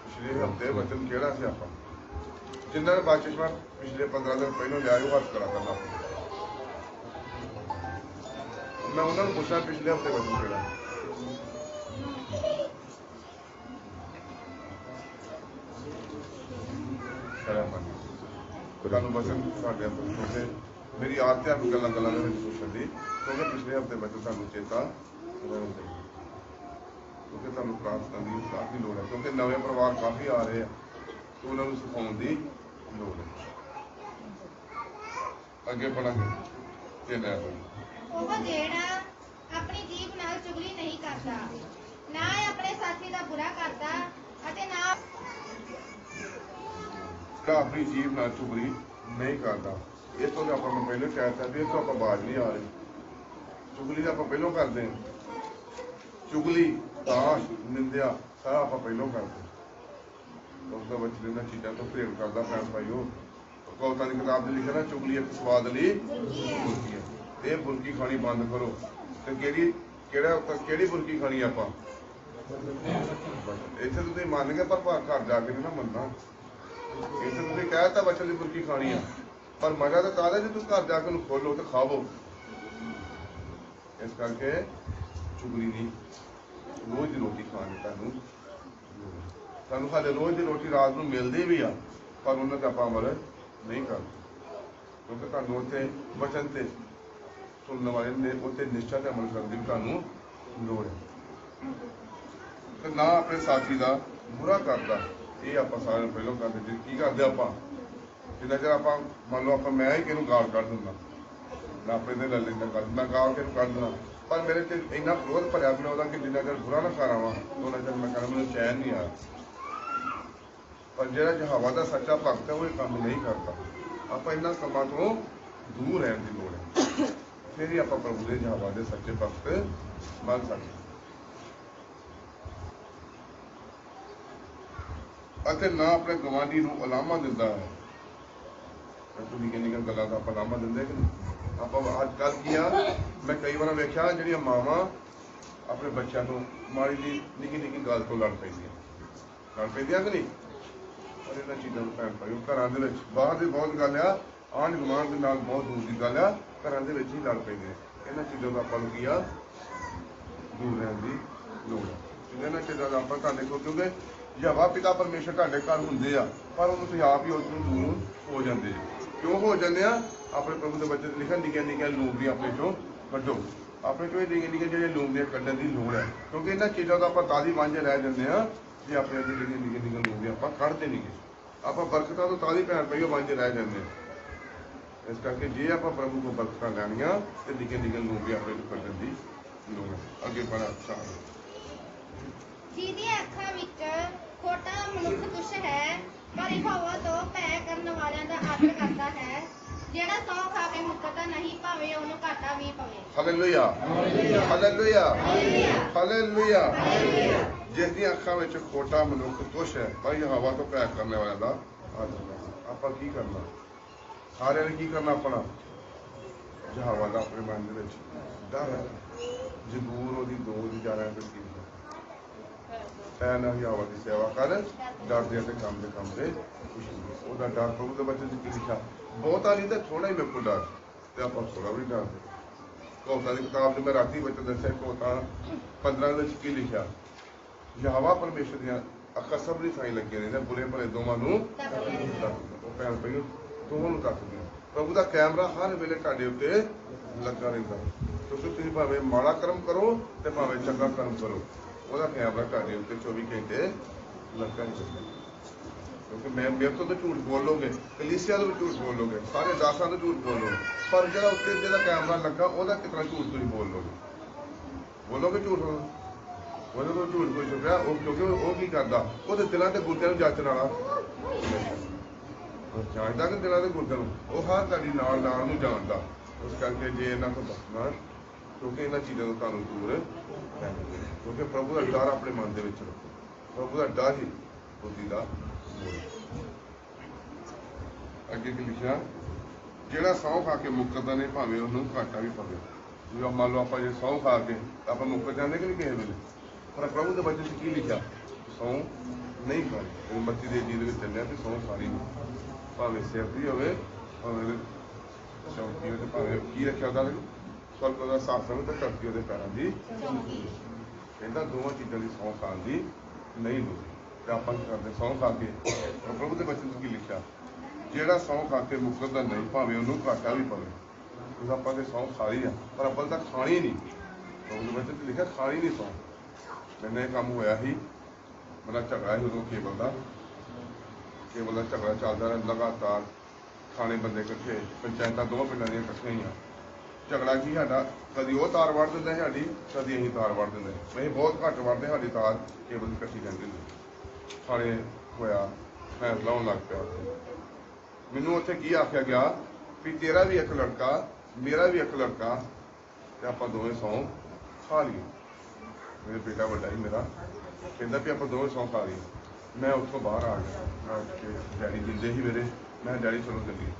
ਪਿਛਲੇ ਹਫ਼ਤੇ ਵਚਨ ਕਿਹੜਾ ਸੀ, ਆਪਾਂ ਜਿਨ੍ਹਾਂ ਨੇ ਬਪਤਿਸਮਾ ਪਿਛਲੇ 15 ਦਿਨ ਪਹਿਲਾਂ ਲਿਆ ਉਹ ਹੱਥ ਖੜਾ ਕਰਨਾ। ਮੈਂ ਉਹਨਾਂ ਨੂੰ ਪੁੱਛਿਆ ਪਿਛਲੇ ਹਫ਼ਤੇ ਵਚਨ ਕਿਹੜਾ, ਤੁਹਾਨੂੰ ਵਚਨ ਸਾਡੇ ਕਿਉਂਕਿ ਮੇਰੀ ਆਦਤ ਹੈ ਗੱਲਾਂ ਦੇ ਵਿੱਚ ਪੁੱਛਣ ਦੀ, ਕਿਉਂਕਿ ਪਿਛਲੇ ਹਫ਼ਤੇ ਵਚਨ ਤੁਹਾਨੂੰ ਚੇਤਾ ਰਹਿਣਾ ਚਾਹੀਦਾ, ਕਿਉਂਕਿ ਤੁਹਾਨੂੰ ਪ੍ਰਾਰਥਨਾ ਦੀ ਕਾਫੀ ਲੋੜ ਹੈ, ਕਿਉਂਕਿ ਨਵੇਂ ਪਰਿਵਾਰ ਕਾਫੀ ਆ ਰਹੇ ਆ ਤੇ ਉਹਨਾਂ ਨੂੰ ਸਿਖਾਉਣ ਦੀ ਲੋੜ ਹੈ। ਅੱਗੇ ਪੜਾਂਗੇ ਕਿ ਨਾ ਉਹ ਜਿਹੜਾ ਆਪਣੀ ਜੀਭ ਨਾਲ ਚੁਗਲੀ ਨਹੀਂ ਕਰਦਾ, ਨਾ ਆਪਣੇ ਸਾਥੀ ਦਾ ਬੁਰਾ ਕਰਦਾ, ਅਤੇ ਨਾ ਆਪਣੀ ਜੀਭ ਨਾਲ ਚੁਗਲੀ ਨਹੀਂ ਕਰਦਾ। ਇਸ ਤੋਂ ਆਪਾਂ ਨੂੰ ਪਹਿਲਾਂ ਕਹਿ ਸਕਦੇ, ਇਸ ਤੋਂ ਆਪਾਂ ਬਾਜ਼ ਨਹੀਂ ਆ ਰਹੇ। ਚੁਗਲੀ ਤਾਂ ਆਪਾਂ ਪਹਿਲਾਂ ਕਰਦੇ ਹਾਂ, ਚੁਗਲੀ ਤਾਸ਼ ਨਿੰਦਿਆ ਸਾਰਾ ਆਪਾਂ ਪਹਿਲਾਂ ਕਰਦੇ। ਉਸ ਦਾ ਬੱਚੇ ਇਹਨਾਂ ਚੀਜ਼ਾਂ ਤੋਂ ਪ੍ਰੇਮ ਕਰਦਾ ਭੈਣ ਭਾਈ। ਉਹ ਕੌਤਾਂ ਦੀ ਕਿਤਾਬ 'ਚ ਲਿਖਿਆ ਨਾ, ਚੁਗਲੀ ਇੱਕ ਸਵਾਦ ਲਈ ਬੁਰਕੀ ਹੈ, ਇਹ ਬੁਰਕੀ ਖਾਣੀ ਬੰਦ ਕਰੋ। ਤੇ ਕਿਹੜੀ ਬੁਰਕੀ ਖਾਣੀ ਆਪਾਂ, ਇੱਥੇ ਤੁਸੀਂ ਮੰਨ ਗਏ ਪਰ ਘਰ ਜਾ ਕੇ ਨਹੀਂ ਨਾ ਮੰਨਣਾ। ਇੱਥੇ ਤੁਸੀਂ ਕਹਿ ਦਿੱਤਾ ਬੱਚੇ ਦੀ ਬੁਰਕੀ ਖਾਣੀ ਆ, ਪਰ ਮਜ਼ਾ ਤਾਂ ਤਾਂ ਜੇ ਤੁਸੀਂ ਘਰ ਜਾ ਕੇ ਉਹਨੂੰ ਖੋਲੋ ਤੇ ਖਾਵੋ। ਇਸ ਕਰਕੇ ਚੁਗਲੀ ਨਹੀਂ, ਰੋਜ਼ ਦੀ ਰੋਟੀ ਖਾਣੀ ਤੁਹਾਨੂੰ ਸਾਡੇ ਰੋਜ਼ ਦੀ ਰੋਟੀ ਰਾਤ ਨੂੰ ਮਿਲਦੀ ਵੀ ਆ, ਪਰ ਉਹਨਾਂ 'ਤੇ ਆਪਾਂ ਅਮਲ ਨਹੀਂ ਕਰਦੇ, ਕਿਉਂਕਿ ਤੁਹਾਨੂੰ ਉੱਥੇ ਵਚਨ ਤੇ ਸੁਣਨ ਵਾਲੇ ਨੇ ਉੱਥੇ ਨਿਸ਼ਚਾ ਤੇ ਅਮਲ ਕਰਨ ਦੀ ਵੀ ਤੁਹਾਨੂੰ ਲੋੜ ਹੈ। ਤੇ ਨਾ ਆਪਣੇ ਸਾਥੀ ਦਾ ਬੁਰਾ ਕਰਦਾ, ਇਹ ਆਪਾਂ ਸਾਰਿਆਂ ਨੂੰ ਪਹਿਲਾਂ ਕਰਦੇ। ਜੀ ਕੀ ਕਰਦੇ ਆਪਾਂ, ਜਿੰਨਾ ਚਿਰ ਆਪਾਂ ਮੰਨ ਲਓ ਆਪਾਂ ਮੈਂ ਹੀ ਕਿਹਨੂੰ ਗਾਲ ਕੱਢ ਦਿੰਦਾ, ਮੈਂ ਆਪਣੇ ਤੇ ਲੈ ਲੈਂਦਾ ਗੱਲ, ਮੈਂ ਗਾਲ ਕਿਹਨੂੰ ਕੱਢ ਦਿੰਦਾ, ਪਰ ਮੇਰੇ ਤੇ ਇੰਨਾ ਕ੍ਰੋਧ ਭਰਿਆ ਵੀ ਉਹਦਾ ਕਿ ਜਿੰਨਾ ਚਿਰ ਬੁਰਾ ਨਾ ਕਰ ਆਵਾਂ ਉਹਨਾਂ ਚਿਰ ਮੈਂ ਕਹਿੰਦਾ ਮੈਨੂੰ ਚੈਨ ਨਹੀਂ ਆ। ਪਰ ਜਿਹੜਾ ਯਹੋਵਾ ਦਾ ਸੱਚਾ ਭਗਤ ਹੈ ਉਹ ਇਹ ਕੰਮ ਨਹੀਂ ਕਰਦਾ। ਆਪਾਂ ਇਹਨਾਂ ਕੰਮਾਂ ਤੋਂ ਦੂਰ ਰਹਿਣ ਦੀ ਲੋੜ ਹੈ, ਫਿਰ ਹੀ ਆਪਾਂ ਪ੍ਰਭੂ ਦੇ ਯਹੋਵਾ ਦੇ ਸੱਚੇ ਭਗਤ ਬਣ ਸਕਦੇ। ਅਤੇ ਨਾ ਆਪਣੇ ਗਵਾਂਢੀ ਨੂੰ ਉਲਾਮਾ ਦਿੰਦਾ ਹੈ। ਤੁਸੀਂ ਨਿੱਕੀਆਂ ਗੱਲਾਂ ਦਾ ਆਪਾਂ ਉਲਾਮਾ ਦਿੰਦੇ ਕਿ ਨਹੀਂ। ਆਪਾਂ ਅੱਜ ਕੱਲ੍ਹ ਕੀ ਆ, ਮੈਂ ਕਈ ਵਾਰ ਵੇਖਿਆ ਜਿਹੜੀਆਂ ਮਾਵਾਂ ਆਪਣੇ ਬੱਚਿਆਂ ਨੂੰ ਮਾੜੀ ਜਿਹੀ ਨਿੱਕੀ ਗੱਲ ਤੋਂ ਲੜ ਪੈਂਦੀਆਂ ਕਿ ਨਹੀਂ। ਪਰ ਇਹਨਾਂ ਚੀਜ਼ਾਂ ਨੂੰ ਭੈਣ ਭਾਈ ਘਰਾਂ ਦੇ ਵਿੱਚ, ਬਾਹਰ ਦੀ ਬਹੁਤ ਗੱਲ ਆ, ਆਂਢ ਗੁਆਂਢ ਦੇ ਨਾਲ ਬਹੁਤ ਦੂਰ ਦੀ ਗੱਲ ਆ, ਘਰਾਂ ਦੇ ਵਿੱਚ ਹੀ ਲੜ ਪੈਂਦੇ। ਇਹਨਾਂ ਚੀਜ਼ਾਂ ਦਾ ਆਪਾਂ ਨੂੰ ਕੀ ਆ, ਦੂਰ ਰਹਿਣ ਦੀ ਲੋੜ ਹੈ। ਇਹਨਾਂ ਚੀਜ਼ਾਂ ਦਾ ਆਪਾਂ ਤੁਹਾਡੇ ਕੋਲ, ਕਿਉਂਕਿ ਯਹੋਵਾ ਪਿਤਾ ਪਰਮੇਸ਼ਰ ਤੁਹਾਡੇ ਘਰ ਹੁੰਦੇ ਆ, ਪਰ ਉਹਨੂੰ ਤੁਸੀਂ ਆਪ ਹੀ ਉਸ ਨੂੰ ਦੂਰ ਹੋ ਜਾਂਦੇ ਜੀ। ਕਿਉਂ ਹੋ ਜਾਂਦੇ ਆ, ਆਪਣੇ ਪ੍ਰਭੂ ਦੇ ਬੱਚੇ ਲਿਖਣ ਨਿੱਕੀਆਂ ਲੂੰਬੀਆਂ ਆਪਣੇ ਚੋਂ ਕੱਢੋ। ਆਪਣੇ ਚੋਂ ਇਹ ਨਿੱਕੀਆਂ ਜਿਹੜੀਆਂ ਲੂੰਬੀਆਂ ਕੱਢਣ ਦੀ ਲੋੜ ਹੈ, ਕਿਉਂਕਿ ਇਹਨਾਂ ਚੀਜ਼ਾਂ ਦਾ ਆਪਾਂ ਤਾਜ਼ੀ ਵਾਂਝੇ ਰਹਿ ਜਾਂਦੇ ਆ ਜੇ ਆਪਣੇ ਅੱਗੇ ਜਿਹੜੀਆਂ ਨਿੱਕੀਆਂ ਲੂੰਬੀਆਂ ਆਪਾਂ ਕੱਢਦੇ ਨਹੀਂ ਗਏ। ਆਪਾਂ ਬਰਕਤਾਂ ਤੋਂ ਤਾਜ਼ੀ ਭੈਣ ਪਈ ਉਹ ਵਾਂਝੇ ਰਹਿ ਜਾਂਦੇ ਆ। ਇਸ ਕਰਕੇ ਜੇ ਆਪਾਂ ਪ੍ਰਭੂ ਕੋਲ ਬਰਕਤਾਂ ਲੈਣੀਆਂ ਤੇ ਨਿੱਕੀਆਂ ਲੂੰਬੀਆਂ ਆਪਣੇ ਤੋਂ ਕੱਢਣ ਦੀ ਲੋੜ ਹੈ। ਅੱਗੇ ਬੜਾ ਅੱਛਾ ਜਿਹਦੀਆਂ ਅੱਖਾਂ ਵਿੱਚ ਖੋਟਾ ਮਨੁੱਖ ਤੁੱਛ ਹੈ, ਪਰ ਯਹੋਵਾ ਤੋਂ ਭੈ ਕਰਨ ਵਾਲਿਆਂ ਦਾ ਆਦਰ ਕਰਦਾ ਹੈ। ਜਿਹੜਾ ਸਹੁੰ ਖਾ ਕੇ ਮੁੱਕਰਦਾ ਨਹੀਂ, ਭਾਵੇਂ ਉਹਨੂੰ ਘਾਟਾ ਵੀ ਪਵੇ। Hallelujah, hallelujah, hallelujah. ਜਿਸ ਦੀਆਂ ਅੱਖਾਂ ਵਿੱਚ ਖੋਟਾ ਮਨੁੱਖ ਤੁੱਛ ਹੈ, ਪਰ ਯਹੋਵਾ ਤੋਂ ਭੈ ਕਰਨ ਵਾਲਿਆਂ ਦਾ ਆਦਰ ਕਰਦਾ। ਆਪਾਂ ਕੀ ਕਰਨਾ, ਸਾਰਿਆਂ ਨੇ ਕੀ ਕਰਨਾ, ਆਪਣਾ ਯਹੋਵਾ ਦਾ ਆਪਣੇ ਮਨ ਦੇ ਵਿੱਚ ਡਰ ਹੈ। ਜ਼ਬੂਰ ਉਹਦੀ 2 ਦੀ 11 ਵਿੱਚ ਕੀ ਐ ਨਾ ਯਾਵਾ ਦੀ ਸੇਵਾ ਕਰ, ਡਰਦੇ ਤੇ ਕੰਮ ਦੇ ਉਹਦਾ ਡਰ ਪ੍ਰਭੂ ਦੇ ਬਚਨ 'ਚ ਕੀ ਲਿਖਿਆ? ਬਹੁਤਾ ਨਹੀਂ ਤਾਂ ਥੋੜਾ ਹੀ ਮੇਰੇ ਕੋਲ ਡਰ, ਤੇ ਆਪਾਂ ਥੋੜਾ ਵੀ ਡਰਦੇ। ਕੋਤਾ ਦੀ ਕਿਤਾਬ 'ਚ ਮੈਂ ਰਾਤੀ ਬਚਨ ਦੱਸਿਆ, ਕੋਤਾ 15 ਵਿੱਚ ਕੀ ਲਿਖਿਆ? ਯਹੋਵਾ ਪਰਮੇਸ਼ਰ ਦੀਆਂ ਅੱਖਾਂ ਸਭ ਦੀ ਥਾਈਂ ਲੱਗੀਆਂ ਨੇ, ਬੁਰੇ ਭਲੇ ਦੋਵਾਂ ਨੂੰ ਉਹ ਭੈਣ ਭਾਈ ਦੋਵਾਂ ਨੂੰ ਤੱਕਦੀਆਂ। ਪ੍ਰਭੂ ਦਾ ਕੈਮਰਾ ਹਰ ਵੇਲੇ ਤੁਹਾਡੇ ਉੱਤੇ ਲੱਗਾ ਰਹਿੰਦਾ। ਤੁਸੀਂ ਭਾਵੇਂ ਮਾੜਾ ਕਰਮ ਕਰੋ ਤੇ ਭਾਵੇਂ ਚੰਗਾ ਕਰਮ ਕਰੋ, ਉਹਦਾ ਕੈਮਰਾ ਤੁਹਾਡੇ ਉੱਤੇ 24 ਘੰਟੇ ਲੱਗਾ ਹੀ ਰਹਿੰਦਾ। ਕਿਉਂਕਿ ਮੇਰੇ ਤੋਂ ਤਾਂ ਝੂਠ ਬੋਲੋਗੇ, ਕਲੀਸਿਆ ਤੋਂ ਵੀ ਝੂਠ ਬੋਲੋਗੇ, ਸਾਰੇ ਦਾਸਾਂ ਤੋਂ ਝੂਠ ਬੋਲੋਗੇ, ਪਰ ਜਿਹੜਾ ਉੱਤੇ ਜਿਹਦਾ ਕੈਮਰਾ ਲੱਗਾ ਉਹਦਾ ਕਿਤਨਾ ਝੂਠ ਤੁਸੀਂ ਬੋਲੋਗੇ ਝੂਠ? ਉਹਦੇ ਕੋਲ ਝੂਠ ਕੋਈ ਛੁਪਿਆ? ਉਹ ਕਿਉਂਕਿ ਉਹ ਕੀ ਕਰਦਾ? ਉਹਦੇ ਦਿਲਾਂ ਤੇ ਗੁਰਦਿਆਂ ਨੂੰ ਜਾਚਣ ਵਾਲਾ ਜਾਣਦਾ ਕਿ ਦਿਲਾਂ ਦੇ ਗੁਰਦਿਆਂ ਨੂੰ ਉਹ ਹਰ ਤੁਹਾਡੀ ਨਾਲ ਨੂੰ ਜਾਣਦਾ। ਉਸ ਕਰਕੇ ਜੇ ਇਹਨਾਂ ਤੋਂ ਬਚਣਾ, ਕਿਉਂਕਿ ਇਹਨਾਂ ਚੀਜ਼ਾਂ ਤੋਂ ਤੁਹਾਨੂੰ ਦੂਰ ਰਹਿਣਾ, ਕਿਉਂਕਿ ਪ੍ਰਭੂ ਦਾ ਡਰ ਆਪਣੇ ਮਨ ਦੇ ਵਿੱਚ ਰੱਖੋ। ਪ੍ਰਭੂ ਦਾ ਡਰ ਹੀ ਬੁੱਧੀ ਦਾ ਮੂਲ। ਅੱਗੇ ਕੀ ਲਿਖਿਆ? ਜਿਹੜਾ ਸਹੁੰ ਖਾ ਕੇ ਮੁੱਕਰਦਾ ਨਹੀਂ, ਭਾਵੇਂ ਉਹਨੂੰ ਘਾਟਾ ਵੀ ਪਵੇ। ਜਿਵੇਂ ਮੰਨ ਲਓ ਆਪਾਂ ਜੇ ਸਹੁੰ ਖਾ ਕੇ ਆਪਾਂ ਮੁੱਕਰ ਜਾਂਦੇ ਕਿ ਨਹੀਂ ਕਿਸੇ ਵੇਲੇ, ਪਰ ਪ੍ਰਭੂ ਦੇ ਬਚਨ 'ਚ ਕੀ ਲਿਖਿਆ? ਸਹੁੰ ਨਹੀਂ ਖਾਣੀ। ਮੱਤੀ ਦੇ ਜੀ ਦੇ ਵਿੱਚ ਚੱਲਿਆ ਵੀ ਸਹੁੰ ਖਾਣੀ ਨਹੀਂ, ਭਾਵੇਂ ਸਿਰ ਦੀ ਹੋਵੇ, ਭਾਵੇਂ ਚੌਂਕੀ ਹੋਵੇ, ਭਾਵੇਂ ਕੀ ਰੱਖਿਆ ਉਹਦਾ ਸਵਰਗ ਦਾ ਸਾਸਨ ਤੇ ਧਰਤੀ ਉਹਦੇ ਪੈਰਾਂ ਦੀ ਚੌਂਕੀ। ਕਹਿੰਦਾ ਦੋਵਾਂ ਚੀਜ਼ਾਂ ਦੀ ਸਹੁੰ ਖਾਣ ਦੀ ਨਹੀਂ ਲੋੜ। ਤੇ ਆਪਾਂ ਕੀ ਕਰਦੇ? ਸਹੁੰ ਖਾ ਕੇ ਪ੍ਰਭੂ ਦੇ ਬਚਨ 'ਚ ਕੀ ਲਿਖਿਆ? ਜਿਹੜਾ ਸਹੁੰ ਖਾ ਕੇ ਮੁੱਕਰਦਾ ਨਹੀਂ, ਭਾਵੇਂ ਉਹਨੂੰ ਘਾਟਾ ਵੀ ਪਵੇ। ਕਿਉਂਕਿ ਆਪਾਂ ਤੇ ਸਹੁੰ ਖਾ ਲਈ ਆ, ਪਰ ਅੱਬਲ ਤਾਂ ਖਾਣੀ ਨਹੀਂ। ਪ੍ਰਭੂ ਦੇ ਬਚਨ 'ਚ ਲਿਖਿਆ ਖਾਣੀ ਨਹੀਂ ਸਹੁੰ। ਮੈਨੂੰ ਇਹ ਕੰਮ ਹੋਇਆ ਸੀ, ਮੇਰਾ ਝਗੜਾ ਸੀ ਉਦੋਂ ਕੇਬਲ ਦਾ ਝਗੜਾ ਚੱਲਦਾ ਰਿਹਾ ਲਗਾਤਾਰ। ਥਾਣੇ ਬੰਦੇ ਇਕੱਠੇ, ਪੰਚਾਇਤਾਂ ਦੋਵਾਂ ਪਿੰਡਾਂ ਦੀਆਂ ਇਕੱਠੀਆਂ ਹੀ ਆ। ਝਗੜਾ ਕੀ ਸਾਡਾ, ਕਦੀ ਉਹ ਤਾਰ ਵੜ ਦਿੰਦਾ ਸਾਡੀ, ਕਦੀ ਅਸੀਂ ਤਾਰ ਵੜ ਦਿੰਦੇ। ਅਸੀਂ ਬਹੁਤ ਘੱਟ ਵੜਦੇ, ਸਾਡੀ ਤਾਰ ਕੇਬਲ ਦੀ ਇਕੱਠੀ ਰਹਿੰਦੀ ਹੁੰਦੀ। ਥਾਣੇ ਹੋਇਆ, ਫੈਸਲਾ ਹੋਣ ਲੱਗ ਪਿਆ। ਮੈਨੂੰ ਉੱਥੇ ਕੀ ਆਖਿਆ ਗਿਆ ਵੀ ਤੇਰਾ ਵੀ ਇੱਕ ਲੜਕਾ, ਮੇਰਾ ਵੀ ਇੱਕ ਲੜਕਾ, ਤੇ ਆਪਾਂ ਦੋਵੇਂ ਸਹੁੰ ਖਾ ਲਈਏ। ਮੇਰਾ ਬੇਟਾ ਵੱਡਾ ਹੀ ਮੇਰਾ ਕਹਿੰਦਾ ਵੀ ਆਪਾਂ ਦੋਵੇਂ ਸਹੁੰ ਖਾ ਲਈਏ। ਮੈਂ ਉੱਥੋਂ ਬਾਹਰ ਆ ਗਿਆ, ਡੈਡੀ ਜਿੰਦੇ ਸੀ ਮੇਰੇ। ਮੈਂ ਡੈਡੀ ਚਲੋ ਚੱਲੀਏ।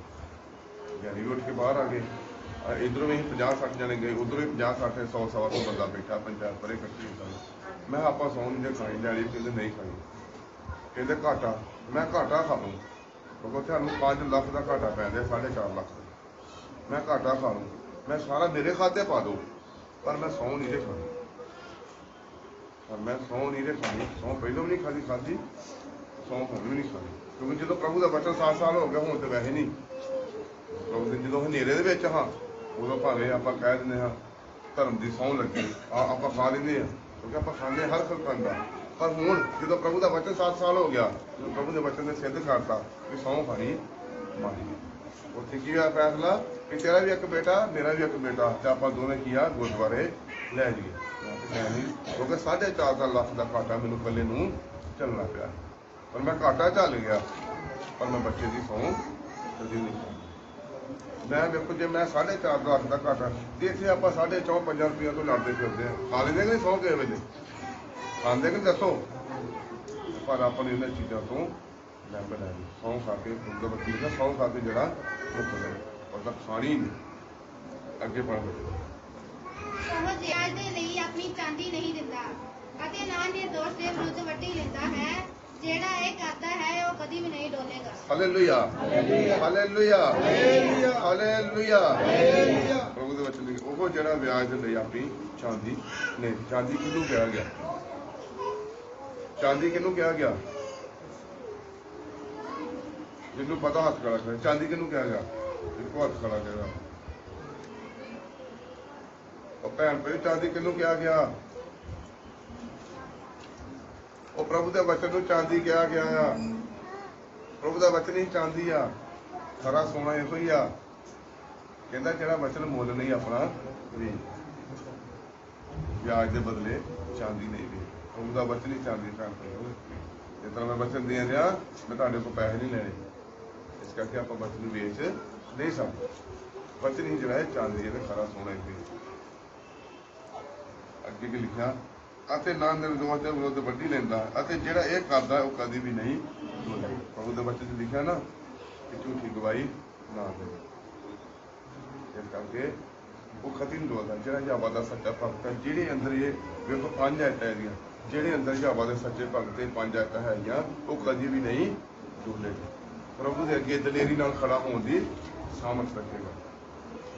ਡੈਡੀ ਵੀ ਉੱਠ ਕੇ ਬਾਹਰ ਆ ਗਏ। ਇੱਧਰੋਂ ਵੀ 50-60 ਜਣੇ ਗਏ, ਉੱਧਰੋਂ ਵੀ 50-60 100-125 ਬੰਦਾ ਬੈਠਾ, ਪੰਚਾਇਤ ਪਰੇ ਇਕੱਠੀ ਹੁੰਦਾ। ਮੈਂ ਆਪਾਂ ਸਹੁੰ ਨਹੀਂ ਖਾਣੀ। ਡੈਡੀ ਕਹਿੰਦੇ ਨਹੀਂ ਖਾਣੀ। ਕਹਿੰਦੇ ਘਾਟਾ। ਮੈਂ ਘਾਟਾ ਖਾ ਲੂੰ, ਕਿਉਂਕਿ ਤੁਹਾਨੂੰ 5 ਲੱਖ ਦਾ ਘਾਟਾ ਪੈ ਗਿਆ, 4.5 ਲੱਖ ਦਾ। ਮੈਂ ਘਾਟਾ ਖਾ ਲੂੰ, ਮੈਂ ਸਾਰਾ ਮੇਰੇ ਖਾਤੇ ਪਾ ਦਿਓ, ਪਰ ਮੈਂ ਸਹੁੰ ਨਹੀਂ ਖਾਣੀ। ਪਰ ਮੈਂ ਸਹੁੰ ਨਹੀਂ ਖਾਣੀ। ਸਹੁੰ ਪਹਿਲਾਂ ਵੀ ਨਹੀਂ ਖਾਧੀ, ਸਹੁੰ ਹੁਣ ਵੀ ਨਹੀਂ ਖਾਣੀ। ਕਿਉਂਕਿ ਜਦੋਂ ਪ੍ਰਭੂ ਦਾ ਬਚਨ 7 ਸਾਲ ਹੋ ਗਿਆ, ਹੁਣ ਤੇ ਵੈਸੇ ਨਹੀਂ। ਪ੍ਰਭੂ ਦੇ ਜਦੋਂ ਹਨੇਰੇ ਦੇ ਵਿੱਚ ਹਾਂ, ਉਦੋਂ ਭਾਵੇਂ ਆਪਾਂ ਕਹਿ ਦਿੰਦੇ ਹਾਂ ਧਰਮ ਦੀ ਸਹੁੰ ਲੱਗੀ, ਆਪਾਂ ਖਾ ਲੈਂਦੇ ਹਾਂ, ਕਿਉਂਕਿ ਆਪਾਂ ਖਾਂਦੇ ਹਰ ਖਲਕਣ ਦਾ। ਪਰ ਹੁਣ ਜਦੋਂ ਪ੍ਰਭੂ ਦਾ ਬਚਨ 7 ਸਾਲ ਹੋ ਗਿਆ, ਜਦੋਂ ਪ੍ਰਭੂ ਦੇ ਬਚਨ ਨੇ ਸਿੱਧ ਕਰਤਾ ਕਿ ਸਹੁੰ ਖਾਣੀ ਮਾਨੀ। ਉੱਥੇ ਕੀ ਹੋਇਆ ਫੈਸਲਾ ਕਿ ਤੇਰਾ ਵੀ ਇੱਕ ਬੇਟਾ, ਮੇਰਾ ਵੀ ਇੱਕ ਬੇਟਾ, ਤੇ ਆਪਾਂ ਦੋਵੇਂ ਕੀ ਆ ਗੁਰਦੁਆਰੇ ਲੈ ਜਾਈਏ। ਕਿਉਂਕਿ 4.5 ਲੱਖ ਦਾ ਘਾਟਾ ਮੈਨੂੰ ਇਕੱਲੇ ਨੂੰ ਚੱਲਣਾ ਪਿਆ। ਪਰ ਮੈਂ ਘਾਟਾ ਝੱਲ ਗਿਆ, ਪਰ ਮੈਂ ਬੱਚੇ ਦੀ ਸਹੁੰ ਕਦੀ ਨਹੀਂ ਖਾਣੀ। ਮੈਂ ਵੇਖੋ, ਜੇ ਮੈਂ 4.5 ਲੱਖ ਦਾ ਘਾਟਾ, ਜੇ ਇੱਥੇ ਆਪਾਂ 4.5-5 ਰੁਪਈਆ ਤੋਂ ਲੜਦੇ ਫਿਰਦੇ ਹਾਂ, ਖਾ ਲੈਂਦੇ ਕਿ ਨਹੀਂ ਸਹੁੰ ਕਿਸੇ ਵੇਲੇ? ਖਾਂਦੇ ਕਿ ਦੱਸੋ? ਪਰ ਆਪਾਂ ਨੇ ਇਹਨਾਂ ਚੀਜ਼ਾਂ ਤੋਂ ਲੈਂਬ ਲੈਣੀ। ਸਹੁੰ ਖਾ ਕੇ ਸਹੁੰ ਖਾ ਕੇ ਜਿਹੜਾ ਮੁੱਕ ਜਾਏ, ਪਰ ਤਾਂ ਖਾਣੀ ਨਹੀਂ। ਅੱਗੇ ਪੜ੍ਹ ਉਹ ਵਿਆਜ ਦੇ ਲਈ ਆਪਣੀ ਚਾਂਦੀ ਨਹੀਂ ਦਿੰਦਾ ਅਤੇ ਨਾ ਨਿਰਦੋਸ਼ ਦੇ ਵਿਰੁੱਧ ਵੱਢੀ ਲੈਂਦਾ ਹੈ। ਜਿਹੜਾ ਇਹ ਕਰਦਾ ਹੈ ਉਹ ਕਦੀ ਵੀ ਨਹੀਂ ਡੋਲੇਗਾ। Hallelujah, hallelujah, hallelujah. ਪ੍ਰਭੂ ਦੇ ਵਚਨ ਲਿਖੇ, ਉਹ ਜਿਹੜਾ ਵਿਆਜ ਦੇ ਲਈ ਆਪਣੀ ਚਾਂਦੀ ਨਹੀਂ। ਚਾਂਦੀ ਕਿਹਨੂੰ ਕਿਹਾ ਗਿਆ? ਚਾਂਦੀ ਕਿਹਨੂੰ ਕਿਹਾ ਗਿਆ? ਜਿਹਨੂੰ ਪਤਾ ਹੱਥ ਖੜਾ ਕਰੇ। ਚਾਂਦੀ ਕਿਹਨੂੰ ਕਿਹਾ ਗਿਆ? ਇੱਕੋ ਹੱਥ ਖੜਾ ਕਰੇਗਾ। ਉਹ ਭੈਣ ਭਾਈ, ਚਾਂਦੀ ਕਿਹਨੂੰ ਕਿਹਾ ਗਿਆ? ਉਹ ਪ੍ਰਭੂ ਦੇ ਵਚਨ ਨੂੰ ਚਾਂਦੀ ਕਿਹਾ ਗਿਆ ਆ। ਪ੍ਰਭੂ ਦਾ ਵਚਨ ਹੀ ਚਾਂਦੀ ਆ, ਸਾਰਾ ਸੋਨਾ ਇਹੋ ਹੀ ਆ। ਕਹਿੰਦਾ ਜਿਹੜਾ ਵਚਨ ਮੁੱਲ ਨਹੀਂ ਆਪਣਾ ਵੀ, ਵਿਆਜ ਦੇ ਬਦਲੇ ਚਾਂਦੀ ਨਹੀਂ ਵੀ। ਪ੍ਰਭੂ ਦਾ ਵਚਨ ਹੀ ਚਾਂਦੀ। ਭੈਣ ਭਾਈ, ਜਿਸ ਤਰ੍ਹਾਂ ਮੈਂ ਵਚਨ ਦੇ ਰਿਹਾ, ਮੈਂ ਤੁਹਾਡੇ ਕੋਲ ਪੈਸੇ ਨਹੀਂ ਲੈਣੇ, ਇਸ ਕਰਕੇ ਆਪਾਂ ਵਚਨ ਨੂੰ ਵੇਚ ਨਹੀਂ ਸਕਦੇ। ਵਚਨ ਹੀ ਜਿਹੜਾ ਹੈ ਚਾਂਦੀ ਹੈ, ਸਾਰਾ ਸੋਨਾ ਇਹੋ ਹੀ। ਅੱਗੇ ਕੀ ਲਿਖਿਆ? ਅਤੇ ਨਾ ਨਿਰਦੋਸ਼ ਦੇ ਵਿਰੁੱਧ ਵੱਢੀ ਲੈਂਦਾ, ਅਤੇ ਜਿਹੜਾ ਇਹ ਕਰਦਾ ਉਹ ਕਦੀ ਵੀ ਨਹੀਂ ਡੋਲੇਗਾ। ਪ੍ਰਭੂ ਦੇ ਬਚਨ 'ਚ ਲਿਖਿਆ ਨਾ ਕਿ ਝੂਠੀ ਗਵਾਹੀ ਨਾ ਦੇ। ਇਸ ਕਰਕੇ ਉਹ ਕਦੀ ਨਹੀਂ ਡੋਲਦਾ। ਜਿਹੜਾ ਯਹੋਵਾ ਦਾ ਸੱਚਾ ਭਗਤ ਹੈ, ਜਿਹੜੇ ਅੰਦਰ ਇਹ ਵੇਖੋ 5 ਆਇਤਾਂ ਇਹਦੀਆਂ, ਜਿਹੜੇ ਅੰਦਰ ਯਹੋਵਾ ਦੇ ਸੱਚੇ ਭਗਤ ਤੇ 5 ਆਇਤਾਂ ਹੈਗੀਆਂ ਉਹ ਕਦੀ ਵੀ ਨਹੀਂ ਡੋਲੇ। ਪ੍ਰਭੂ ਦੇ ਅੱਗੇ ਦਲੇਰੀ ਨਾਲ ਖੜਾ ਹੋਣ ਦੀ ਸਾਮਰਥ ਰੱਖੇਗਾ।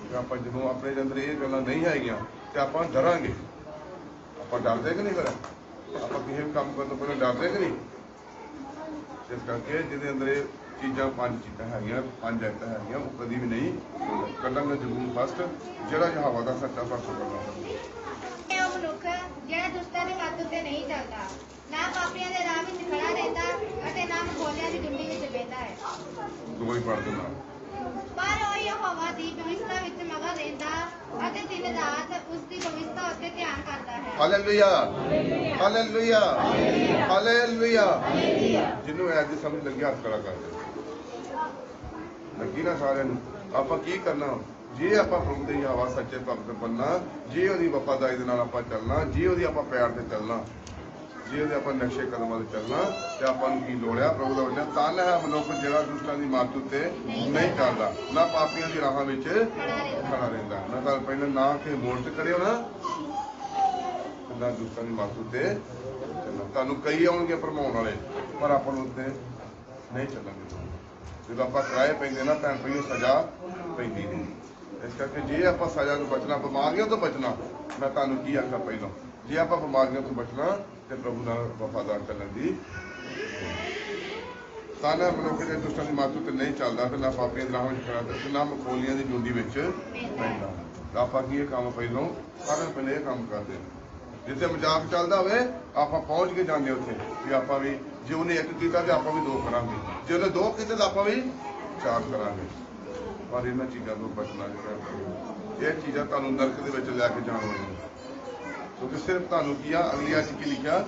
ਕਿ ਆਪਾਂ ਜਦੋਂ ਆਪਣੇ ਦੇ ਅੰਦਰ ਇਹ ਗੱਲਾਂ ਨਹੀਂ ਹੈਗੀਆਂ ਤੇ ਆਪਾਂ ਡਰਾਂਗੇ। ਆਪਾਂ ਡਰਦੇ ਕਿ ਨਹੀਂ ਫਿਰ ਆਪਾਂ ਕਿਸੇ ਵੀ ਕੰਮ ਕਰਨ ਤੋਂ ਪਹਿਲਾਂ ਡਰਦੇ ਕਿ ਨਹੀਂ? ਇਸ ਕਰਕੇ ਜਿਹਦੇ ਅੰਦਰ ਇਹ ਚੀਜ਼ਾਂ 5 ਚੀਜ਼ਾਂ ਹੈਗੀਆਂ 5 ਆਇਤਾਂ ਹੈਗੀਆਂ ਉਹ ਕਦੀ ਵੀ ਨਹੀਂ ਕੱਢਾਂਗੇ। ਜ਼ਰੂਰ ਫਸਟ ਜਿਹੜਾ ਯਹੋਵਾ ਦਾ ਸੱਚਾ ਭਗਤ ਕਰਨਾ। ਉਹ ਮਨੁੱਖ ਜਿਹੜਾ ਦੁਸ਼ਟਾਂ ਦੇ ਵੱਧ ਉੱਤੇ ਨਹੀਂ ਚੱਲਦਾ, ਨਾ ਪਾਪੀਆਂ ਦੇ ਰਾਹ ਵਿੱਚ ਖੜਾ ਰਹਿੰਦਾ ਅਤੇ ਨਾ ਮਖੌਲਿਆਂ ਦੀ ਝੁੰਡੀ ਵਿੱਚ ਬਹਿੰਦਾ ਹੈ। ਦੋ ਹੀ ਪੜ੍ਹ ਦੇਣਾ। ਪਰ ਉਹ ਯਹੋਵਾ ਦੀ ਪਵਿੱਤਰਤਾ ਵਿੱਚ ਮਗਨ ਰਹਿੰਦਾ ਅਤੇ ਦਿਨ ਰਾਤ ਉਸ ਦੀ ਪਵਿੱਤਰਤਾ ਉੱਤੇ ਧਿਆਨ ਕਰਦਾ ਹੈ। Hallelujah, hallelujah, hallelujah. ਜਿਹਨੂੰ ਐ ਦੀ ਸਮਝ ਲੱਗੀ ਹੱਥ ਖੜਾ ਕਰ ਦੇ। ਲੱਗੀ ਨਾ ਸਾਰਿਆਂ ਨੂੰ? ਆਪਾਂ ਕੀ ਕਰਨਾ? ਜੇ ਆਪਾਂ ਪ੍ਰਭੂ ਦੇ ਯਹੋਵਾ ਸੱਚੇ ਭਗਤ ਬਣਨਾ, ਜੇ ਉਹਦੀ ਵਫਾਦਾਰੀ ਦੇ ਨਾਲ ਆਪਾਂ ਚੱਲਣਾ, ਜੇ ਉਹਦੀ ਆਪਾਂ ਪਿਆਰ ਤੇ ਚੱਲਣਾ, ਜੇ ਉਹਦੇ ਆਪਾਂ ਨਕਸ਼ੇ ਕਦਮਾਂ ਤੇ ਚੱਲਣਾ ਤੇ ਆਪਾਂ ਨੂੰ ਕੀ ਲੋੜ ਆ? ਪ੍ਰਭੂ ਦਾ ਵਚਨ ਧੰਨ ਹੈ ਮਨੁੱਖ ਜਿਹੜਾ ਦੁਸ਼ਟਾਂ ਦੀ ਮੱਤ ਉੱਤੇ ਨਹੀਂ ਚੱਲਦਾ, ਨਾ ਪਾਪੀਆਂ ਦੀ ਰਾਹਾਂ ਵਿੱਚ ਖੜਾ ਰਹਿੰਦਾ। ਮੈਂ ਤਾਂ ਪਹਿਲਾਂ ਨਾ ਕਿ ਮੋੜ ਤੇ ਖੜੇ ਹੋਣਾ, ਨਾ ਦੁਸ਼ਟਾਂ ਦੀ ਮੱਤ ਉੱਤੇ ਚੱਲਣਾ। ਤੁਹਾਨੂੰ ਕਈ ਆਉਣਗੇ ਭਰਮਾਉਣ ਵਾਲੇ, ਪਰ ਆਪਾਂ ਨੂੰ ਉੱਤੇ ਨਹੀਂ ਚੱਲਾਂਗੇ। ਜਦੋਂ ਆਪਾਂ ਕਿਰਾਏ ਪੈਂਦੇ ਨਾ ਭੈਣ ਭਾਈਓ ਸਜ਼ਾ ਪੈਂਦੀ ਨਹੀਂ। ਇਸ ਕਰਕੇ ਜੇ ਆਪਾਂ ਸਜ਼ਾ ਤੋਂ ਬਚਣਾ, ਬਿਮਾਰੀਆਂ ਤੋਂ ਬਚਣਾ, ਮੈਂ ਤੁਹਾਨੂੰ ਕੀ ਆਖਾਂ ਪਹਿਲਾਂ, ਜੇ ਆਪਾਂ ਬਿਮਾਰੀਆਂ ਤੋਂ ਬਚਣਾ ਤੇ ਪ੍ਰਭੂ ਨਾਲ ਵਫਾਦਾਰ ਚੱਲਣ ਦੀ ਸਾਨਾ ਮਨੁੱਖ ਦੇ ਦੁਸ਼ਟਾਂ ਦੀ ਮੱਤ ਉੱਤੇ ਨਹੀਂ ਚੱਲਦਾ ਤੇ ਨਾ ਪਾਪੀਆਂ ਦੇ ਰਾਹਾਂ ਵਿੱਚ ਖੜਾ ਤੇ ਨਾ ਮਖੌਲੀਆਂ ਦੀ ਜੁੰਡੀ ਵਿੱਚ ਪੈਂਦਾ। ਤਾਂ ਆਪਾਂ ਕੀ ਇਹ ਕੰਮ ਪਹਿਲਾਂ ਸਾਰਿਆਂ ਪਹਿਲੇ ਇਹ ਕੰਮ ਕਰਦੇ। ਜਿੱਥੇ ਮਜ਼ਾਕ ਚੱਲਦਾ ਹੋਵੇ ਆਪਾਂ ਪਹੁੰਚ ਕੇ ਜਾਂਦੇ ਉੱਥੇ ਵੀ ਆਪਾਂ ਵੀ ਜੇ ਉਹਨੇ ਇੱਕ ਕੀਤਾ ਤੇ ਆਪਾਂ ਵੀ 2 ਕਰਾਂਗੇ, ਜੇ ਉਹਨੇ 2 ਕੀਤੇ ਤਾਂ ਆਪਾਂ ਵੀ 4 ਕਰਾਂਗੇ। ਪਰ ਇਹਨਾਂ ਚੀਜ਼ਾਂ ਤੋਂ ਬਚਣਾ ਜਿਹੜਾ ਇਹ ਚੀਜ਼ਾਂ ਤੁਹਾਨੂੰ ਨਰਕ ਦੇ ਵਿੱਚ ਲੈ ਕੇ ਜਾਣ ਵਾਲੀਆਂ, ਕਿਉਂਕਿ ਸਿਰਫ ਤੁਹਾਨੂੰ ਕੀ ਆ ਅਗਲੀ ਅੱਜ ਕੀ ਲਿਖਿਆ,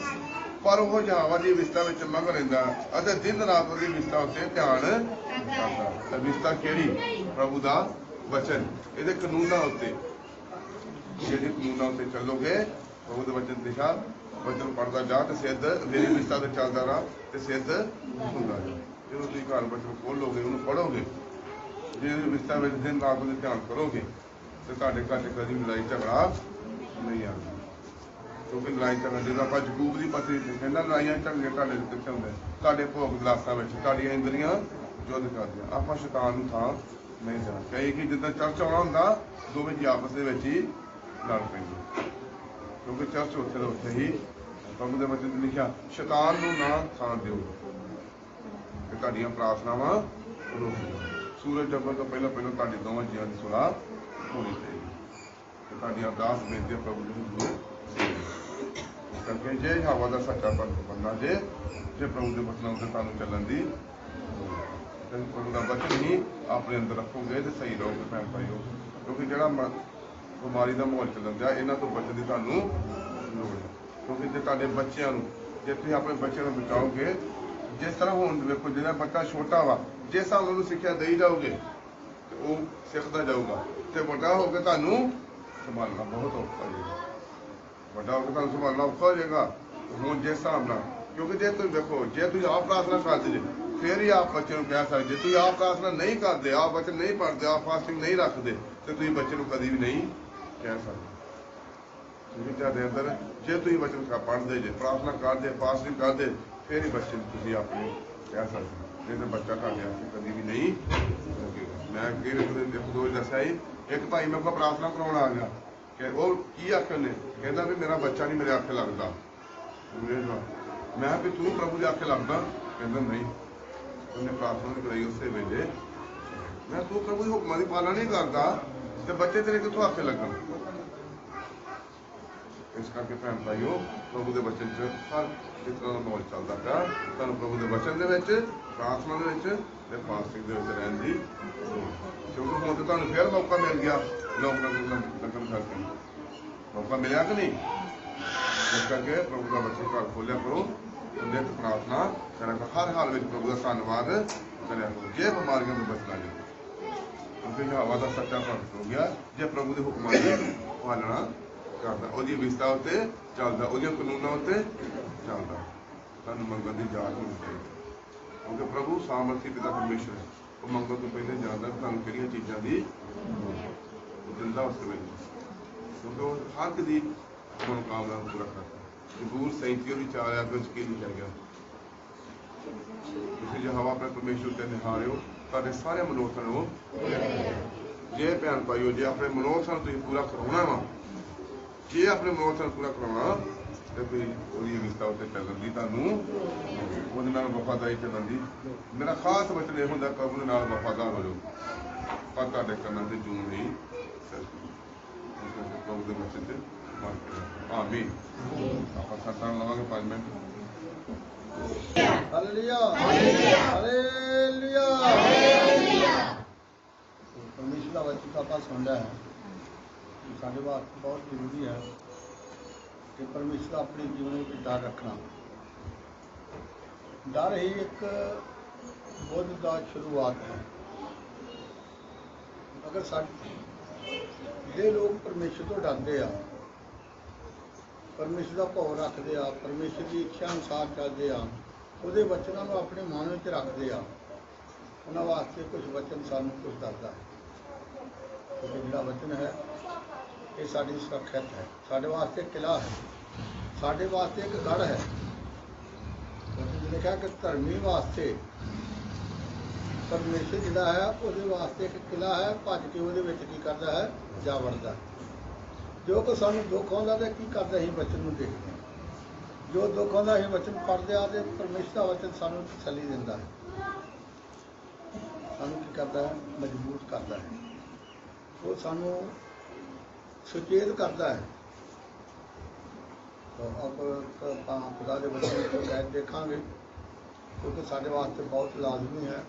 ਪਰ ਉਹ ਯਹੋਵਾ ਦੀ ਵਿਸਤਾ ਵਿੱਚ ਮਗਨ ਰਹਿੰਦਾ ਅਤੇ ਦਿਨ ਰਾਤ ਉਹਦੀ ਵਿਸਤਾ ਉੱਤੇ ਧਿਆਨ ਕਰਦਾ। ਵਿਸਤਾ ਕਿਹੜੀ? ਪ੍ਰਭੂ ਦਾ ਵਚਨ, ਇਹਦੇ ਕਾਨੂੰਨਾਂ ਉੱਤੇ। ਜਿਹਦੇ ਕਾਨੂੰਨਾਂ ਉੱਤੇ ਚੱਲੋਗੇ, ਪ੍ਰਭੂ ਦੇ ਵਚਨ ਲਿਖਿਆ, ਵਚਨ ਪੜ੍ਹਦਾ ਜਾ ਤੇ ਸਿੱਧ ਮੇਰੀ ਵਿਸਤਾ ਤੇ ਚੱਲਦਾ ਰਹਾ ਤੇ ਸਿੱਧ ਹੁੰਦਾ ਜਾ। ਜਦੋਂ ਤੁਸੀਂ ਘਰ ਵਚਨ ਖੋਲੋਗੇ, ਉਹਨੂੰ ਪੜ੍ਹੋਗੇ, ਜੇ ਵਿਸਤਾ ਵਿੱਚ ਦਿਨ ਰਾਤ ਉਹਦੇ ਧਿਆਨ ਕਰੋਗੇ ਤੇ ਤੁਹਾਡੇ ਘਰ 'ਚ ਕਦੀ ਲੜਾਈ ਝਗੜਾ ਨਹੀਂ ਆਉਂਦਾ। ਕਿਉਂਕਿ ਲੜਾਈ ਝਗੜਾ ਜਦੋਂ ਆਪਾਂ ਯਕੂਬ ਦੀ ਪਤਨੀ ਕਹਿੰਦਾ ਲੜਾਈਆਂ ਝਗੜੇ ਤੁਹਾਡੇ ਕਿੱਥੇ ਹੁੰਦੇ? ਤੁਹਾਡੇ ਭੋਗ ਵਿਲਾਸਾਂ ਵਿੱਚ ਤੁਹਾਡੀਆਂ ਇੰਦਰੀਆਂ ਯੁੱਧ ਕਰਦੀਆਂ। ਆਪਾਂ ਸ਼ੈਤਾਨ ਨੂੰ ਥਾਂ ਨਹੀਂ ਦੇਣਾ। ਕਈ ਕਿ ਜਿੱਦਾਂ ਚਰਚ ਆਉਣਾ ਹੁੰਦਾ ਦੋਵੇਂ ਜੀ ਆਪਸ ਦੇ ਵਿੱਚ ਹੀ ਲੜ ਪੈਂਦੇ, ਕਿਉਂਕਿ ਚਰਚ ਉੱਥੇ ਦਾ ਉੱਥੇ ਹੀ ਪ੍ਰਭੂ ਦੇ ਵਚਨ 'ਚ ਲਿਖਿਆ ਸ਼ੈਤਾਨ ਨੂੰ ਨਾ ਥਾਂ ਦਿਓ ਤੇ ਤੁਹਾਡੀਆਂ ਪ੍ਰਾਰਥਨਾਵਾਂ ਰੁਕ। ਸੂਰਜ ਡੁੱਬਣ ਤੋਂ ਪਹਿਲਾਂ ਤੁਹਾਡੇ ਦੋਵਾਂ ਜੀਆਂ ਦੀ ਸੁਲਾਹ ਹੋਣੀ ਚਾਹੀਦੀ ਤੇ ਤੁਹਾਡੀ ਅਰਦਾਸ ਬੇਨਤੀ ਪ੍ਰਭੂ ਦੇ ਹਜ਼ੂਰ ਕਰਕੇ ਜੇ ਹਵਾ ਦਾ ਸੱਚਾ ਬਣਨਾ, ਜੇ ਪ੍ਰਭੂ ਦੇ ਵਚਨਾਂ ਉੱਤੇ ਤੁਹਾਨੂੰ ਚੱਲਣ ਦੀ ਪ੍ਰਭੂ ਦਾ ਵਚਨ ਹੀ ਆਪਣੇ ਅੰਦਰ ਰੱਖੋਗੇ ਤੇ ਸਹੀ ਰਹੋਗੇ ਭੈਣ ਭਾਈਓ। ਕਿਉਂਕਿ ਜਿਹੜਾ ਬਿਮਾਰੀ ਦਾ ਮਾਹੌਲ ਚੱਲਣ ਦਿਆ, ਇਹਨਾਂ ਤੋਂ ਬਚਣ ਦੀ ਤੁਹਾਨੂੰ ਲੋੜ ਹੈ। ਕਿਉਂਕਿ ਜੇ ਤੁਹਾਡੇ ਬੱਚਿਆਂ ਨੂੰ, ਜੇ ਤੁਸੀਂ ਆਪਣੇ ਬੱਚਿਆਂ ਨੂੰ ਬਚਾਓਗੇ, ਜਿਸ ਤਰ੍ਹਾਂ ਹੁਣ ਵੇਖੋ ਜਿਹੜਾ ਬੱਚਾ ਛੋਟਾ ਵਾ, ਜਿਸ ਹਿਸਾਬ ਨਾਲ ਉਹਨੂੰ ਸਿੱਖਿਆ ਦੇਈ ਜਾਓਗੇ ਤੇ ਉਹ ਸਿੱਖਦਾ ਜਾਊਗਾ ਤੇ ਵੱਡਾ ਹੋ ਕੇ ਤੁਹਾਨੂੰ ਸੰਭਾਲਣਾ ਬਹੁਤ ਔਖਾ ਹੋ ਜਾਏਗਾ। ਵੱਡਾ ਹੋ ਕੇ ਤੁਹਾਨੂੰ ਸੰਭਾਲਣਾ ਔਖਾ ਹੋ ਜਾਏਗਾ ਹੁਣ ਜਿਸ ਹਿਸਾਬ ਨਾਲ। ਕਿਉਂਕਿ ਜੇ ਤੁਸੀਂ ਵੇਖੋ, ਜੇ ਤੁਸੀਂ ਆਪ ਪ੍ਰਾਰਥਨਾ ਕਰਦੇ ਜੇ ਫਿਰ ਹੀ ਆਪ ਬੱਚੇ ਨੂੰ ਕਹਿ ਸਕਦੇ। ਤੁਸੀਂ ਆਪ ਪ੍ਰਾਰਥਨਾ ਨਹੀਂ ਕਰਦੇ, ਆਪ ਬੱਚੇ ਨਹੀਂ ਪੜ੍ਹਦੇ, ਆਪ ਫਾਸਟਿੰਗ ਨਹੀਂ ਰੱਖਦੇ ਤੇ ਤੁਸੀਂ ਬੱਚੇ ਨੂੰ ਕਦੀ ਵੀ ਨਹੀਂ ਕਹਿ ਸਕਦੇ। ਕਿਉਂਕਿ ਤੁਹਾਡੇ ਅੰਦਰ ਜੇ ਤੁਸੀਂ ਬੱਚੇ ਨੂੰ ਪੜ੍ਹਦੇ ਜੇ, ਪ੍ਰਾਰਥਨਾ ਕਰਦੇ, ਫਾਸਟਿੰਗ ਕਰਦੇ, ਫਿਰ ਹੀ ਬੱਚੇ ਨੂੰ ਤੁਸੀਂ ਆਪਣੇ ਕਹਿ ਸਕਦੇ। ਨਹੀਂ ਤਾਂ ਬੱਚਾ ਤੁਹਾਡੇ ਆਪ ਕਦੀ ਵੀ ਨਹੀਂ ਲੱਗੇਗਾ। ਮੈਂ ਅੱਗੇ ਇੱਕ ਦੋ ਦੱਸਿਆ ਸੀ, ਇੱਕ ਭਾਈ ਮੇਰੇ ਕੋਲ ਪ੍ਰਾਰਥਨਾ ਕਰਾਉਣ ਆ ਗਿਆ ਕਿ ਉਹ ਕੀ ਆਖੇ ਨੇ, ਕਹਿੰਦਾ ਵੀ ਮੇਰਾ ਬੱਚਾ ਨਹੀਂ ਮੇਰੇ ਆਖੇ ਲੱਗਦਾ। ਮੈਂ ਵੀ ਤੂੰ ਪ੍ਰਭੂ ਦੇ ਆਖੇ ਲੱਗਦਾ? ਕਹਿੰਦਾ ਨਹੀਂ। ਉਹਨੇ ਪ੍ਰਾਰਥਨਾ ਵੀ ਕਰਾਈ ਉਸੇ ਵੇਲੇ। ਮੈਂ ਤੂੰ ਪ੍ਰਭੂ ਦੇ ਹੁਕਮਾਂ ਦੀ ਪਾਲਣਾ ਨਹੀਂ ਕਰਦਾ ਤੇ ਬੱਚੇ ਤੇਰੇ ਕਿੱਥੋਂ ਆਖੇ ਲੱਗਣ? ਇਸ ਕਰਕੇ ਭੈਣ ਭਾਈਓ, ਪ੍ਰਭੂ ਦੇ ਵਚਨ 'ਚ ਹਰ ਜਿਸ ਤਰ੍ਹਾਂ ਦਾ ਮਾਹੌਲ ਚੱਲਦਾ ਪਿਆ, ਤੁਹਾਨੂੰ ਪ੍ਰਭੂ ਦੇ ਵਚਨ ਦੇ ਵਿੱਚ, ਪ੍ਰਾਰਥਨਾ ਦੇ ਵਿੱਚ ਤੇ ਫਾਸਟਿੰਗ ਦੇ ਵਿੱਚ ਰਹਿਣ ਦੀ, ਕਿਉਂਕਿ ਹੁਣ ਤੇ ਤੁਹਾਨੂੰ ਫਿਰ ਮੌਕਾ ਮਿਲ ਗਿਆ ਲੋਕਡਾਊਨ ਲੱਗਣ ਕਰਕੇ। ਮੌਕਾ ਮਿਲਿਆ ਕਿ ਨਹੀਂ? ਇਸ ਕਰਕੇ ਪ੍ਰਭੂ ਦਾ ਵਚਨ ਘਰ ਖੋਲਿਆ ਕਰੋ, ਨਿਤ ਪ੍ਰਾਰਥਨਾ ਕਰਿਆ ਕਰੋ, ਹਰ ਹਾਲ ਵਿੱਚ ਪ੍ਰਭੂ ਦਾ ਧੰਨਵਾਦ ਕਰਿਆ ਕਰੋ, ਜੇ ਬਿਮਾਰੀਆਂ ਤੋਂ ਬਚਣਾ ਜੇ। ਕਿਉਂਕਿ ਹਵਾ ਦਾ ਸੱਚਾ ਭਗਤ ਹੋ ਗਿਆ ਜੇ ਪ੍ਰਭੂ ਦੇ ਹੁਕਮਾਂ ਦੀ ਪਾਲਣਾ ਕਰਦਾ, ਉਹਦੀ ਵਿਸਤਾ ਉੱਤੇ ਚੱਲਦਾ, ਉਹਦੀਆਂ ਕਾਨੂੰਨਾਂ ਉੱਤੇ ਚੱਲਦਾ। ਸਾਨੂੰ ਮੰਗਣ ਦੀ ਜਾਚ ਹੋਣੀ ਚਾਹੀਦੀ, ਕਿਉਂਕਿ ਪ੍ਰਭੂ ਸਾਮਰਥੀ ਪਿਤਾ ਪਰਮੇਸ਼ਰ ਹੈ। ਉਹ ਮੰਗਣ ਤੋਂ ਪਹਿਲੇ ਜਾਣਦਾ ਤੁਹਾਨੂੰ ਕਿਹੜੀਆਂ ਚੀਜ਼ਾਂ ਦੀ ਦਿੰਦਾ ਉਸ ਵੇਲੇ, ਕਿਉਂਕਿ ਉਹ ਹਰ ਇੱਕ ਦੀ ਮਨੋਕਾਮਨਾ ਨੂੰ ਪੂਰਾ ਕਰਦਾ। ਜ਼ਬੂਰ 37 ਦੀ 4 ਆਇਤ ਵਿੱਚ ਕੀ ਲਿਖਿਆ ਗਿਆ? ਤੁਸੀਂ ਯਹੋਵਾ ਆਪਣੇ ਪਰਮੇਸ਼ਰ ਤੇ ਨਿਹਾਰਿਓ, ਤੁਹਾਡੇ ਸਾਰੇ ਮਨੋਰਥਾਂ ਨੂੰ ਜੇ ਭੈਣ ਭਾਈਓ, ਜੇ ਆਪਣੇ ਮਨੋਰਥਾਂ ਨੂੰ ਤੁਸੀਂ ਪੂਰਾ ਕਰਾਉਣਾ ਵਾ, ਜੇ ਆਪਣੇ ਮਨੋਰਥਾਂ ਨੂੰ ਪੂਰਾ ਕਰਾਉਣਾ ਤੇ ਤੁਸੀਂ ਉਹਦੀ ਅਗਿਆਤਾ ਉੱਤੇ ਚੱਲਣ ਦੀ, ਤੁਹਾਨੂੰ ਉਹਦੇ ਨਾਲ ਵਫਾਦਾਰੀ ਚੱਲਣ ਦੀ। ਮੇਰਾ ਖਾਸ ਵਚਨ ਇਹ ਹੁੰਦਾ ਕਿ ਉਹਦੇ ਨਾਲ ਵਫਾਦਾਰ ਹੋ ਜਾਓ, ਪਰ ਤੁਹਾਡੇ ਕੰਨਾਂ ਤੇ ਜੂੰ ਨਹੀਂ ਪ੍ਰਭੂ ਦੇ ਵਚਨ ਤੇ ਆਮੀਨ। ਆਪਾਂ ਸਰਤਾਂ ਲਵਾਂਗੇ 5 ਮਿੰਟ। Hallelujah hallelujah hallelujah. ਪਰਮੇਸ਼ਰ ਦਾ ਵਚਨ ਆਪਾਂ ਸੁਣਦਾ ਹੈ, ਸਾਡੇ ਵਾਸਤੇ ਬਹੁਤ ਜ਼ਰੂਰੀ ਹੈ ਕਿ ਪਰਮੇਸ਼ਰ ਆਪਣੇ ਜੀਵਨ ਵਿੱਚ ਡਰ ਰੱਖਣਾ। ਡਰ ਹੀ ਇੱਕ ਬੁੱਧ ਦਾ ਸ਼ੁਰੂਆਤ ਹੈ। ਅਗਰ ਸਾਡੇ ਜਿਹੜੇ ਲੋਕ ਪਰਮੇਸ਼ਰ ਤੋਂ ਡਰਦੇ ਆ, ਪਰਮੇਸ਼ਰ ਦਾ ਭਾਵ ਰੱਖਦੇ ਆ, ਪਰਮੇਸ਼ਰ ਦੀ ਇੱਛਾ ਅਨੁਸਾਰ ਚੱਲਦੇ ਆ, ਉਹਦੇ ਵਚਨਾਂ ਨੂੰ ਆਪਣੇ ਮਨ ਵਿੱਚ ਰੱਖਦੇ ਆ, ਉਹਨਾਂ ਵਾਸਤੇ ਕੁਝ ਵਚਨ ਸਾਨੂੰ ਕੁਝ ਦੱਸਦਾ ਹੈ। ਕਿਉਂਕਿ ਜਿਹੜਾ ਵਚਨ ਹੈ ਇਹ ਸਾਡੀ ਸੁਰੱਖਿਅਤ ਹੈ, ਸਾਡੇ ਵਾਸਤੇ ਕਿਲਾ ਹੈ, ਸਾਡੇ ਵਾਸਤੇ ਇੱਕ ਗੜ੍ਹ ਹੈ। ਉਹਨੇ ਕਿਹਾ ਕਿ ਧਰਮੀ ਵਾਸਤੇ ਪਰਮੇਸ਼ਰ ਜਿਹੜਾ ਹੈ ਉਹਦੇ ਵਾਸਤੇ ਇੱਕ ਕਿਲਾ ਹੈ, ਭੱਜ ਕੇ ਉਹਦੇ ਵਿੱਚ ਕੀ ਕਰਦਾ ਹੈ? ਜਾ ਵੜਦਾ। ਜੋ ਕਿ ਸਾਨੂੰ ਦੁੱਖ ਆਉਂਦਾ ਤਾਂ ਕੀ ਕਰਦਾ? ਅਸੀਂ ਵਚਨ ਨੂੰ ਦੇਖਦੇ ਹਾਂ। ਜੋ ਦੁੱਖ ਆਉਂਦਾ ਅਸੀਂ ਵਚਨ ਪੜ੍ਹਦੇ ਆ ਤੇ ਪਰਮੇਸ਼ਰ ਦਾ ਵਚਨ ਸਾਨੂੰ ਤਸੱਲੀ ਦਿੰਦਾ ਹੈ, ਸਾਨੂੰ ਕੀ ਕਰਦਾ ਹੈ? ਮਜ਼ਬੂਤ ਕਰਦਾ ਹੈ। ਉਹ ਸਾਨੂੰ ਸੁਚੇਤ ਕਰਦਾ ਹੈ। ਆਪਾਂ ਖੁਦਾ ਦੇ ਵਚਨ ਤੋਂ ਕਹਿ ਦੇਖਾਂਗੇ, ਕਿਉਂਕਿ ਸਾਡੇ ਵਾਸਤੇ ਬਹੁਤ ਲਾਜ਼ਮੀ ਹੈ।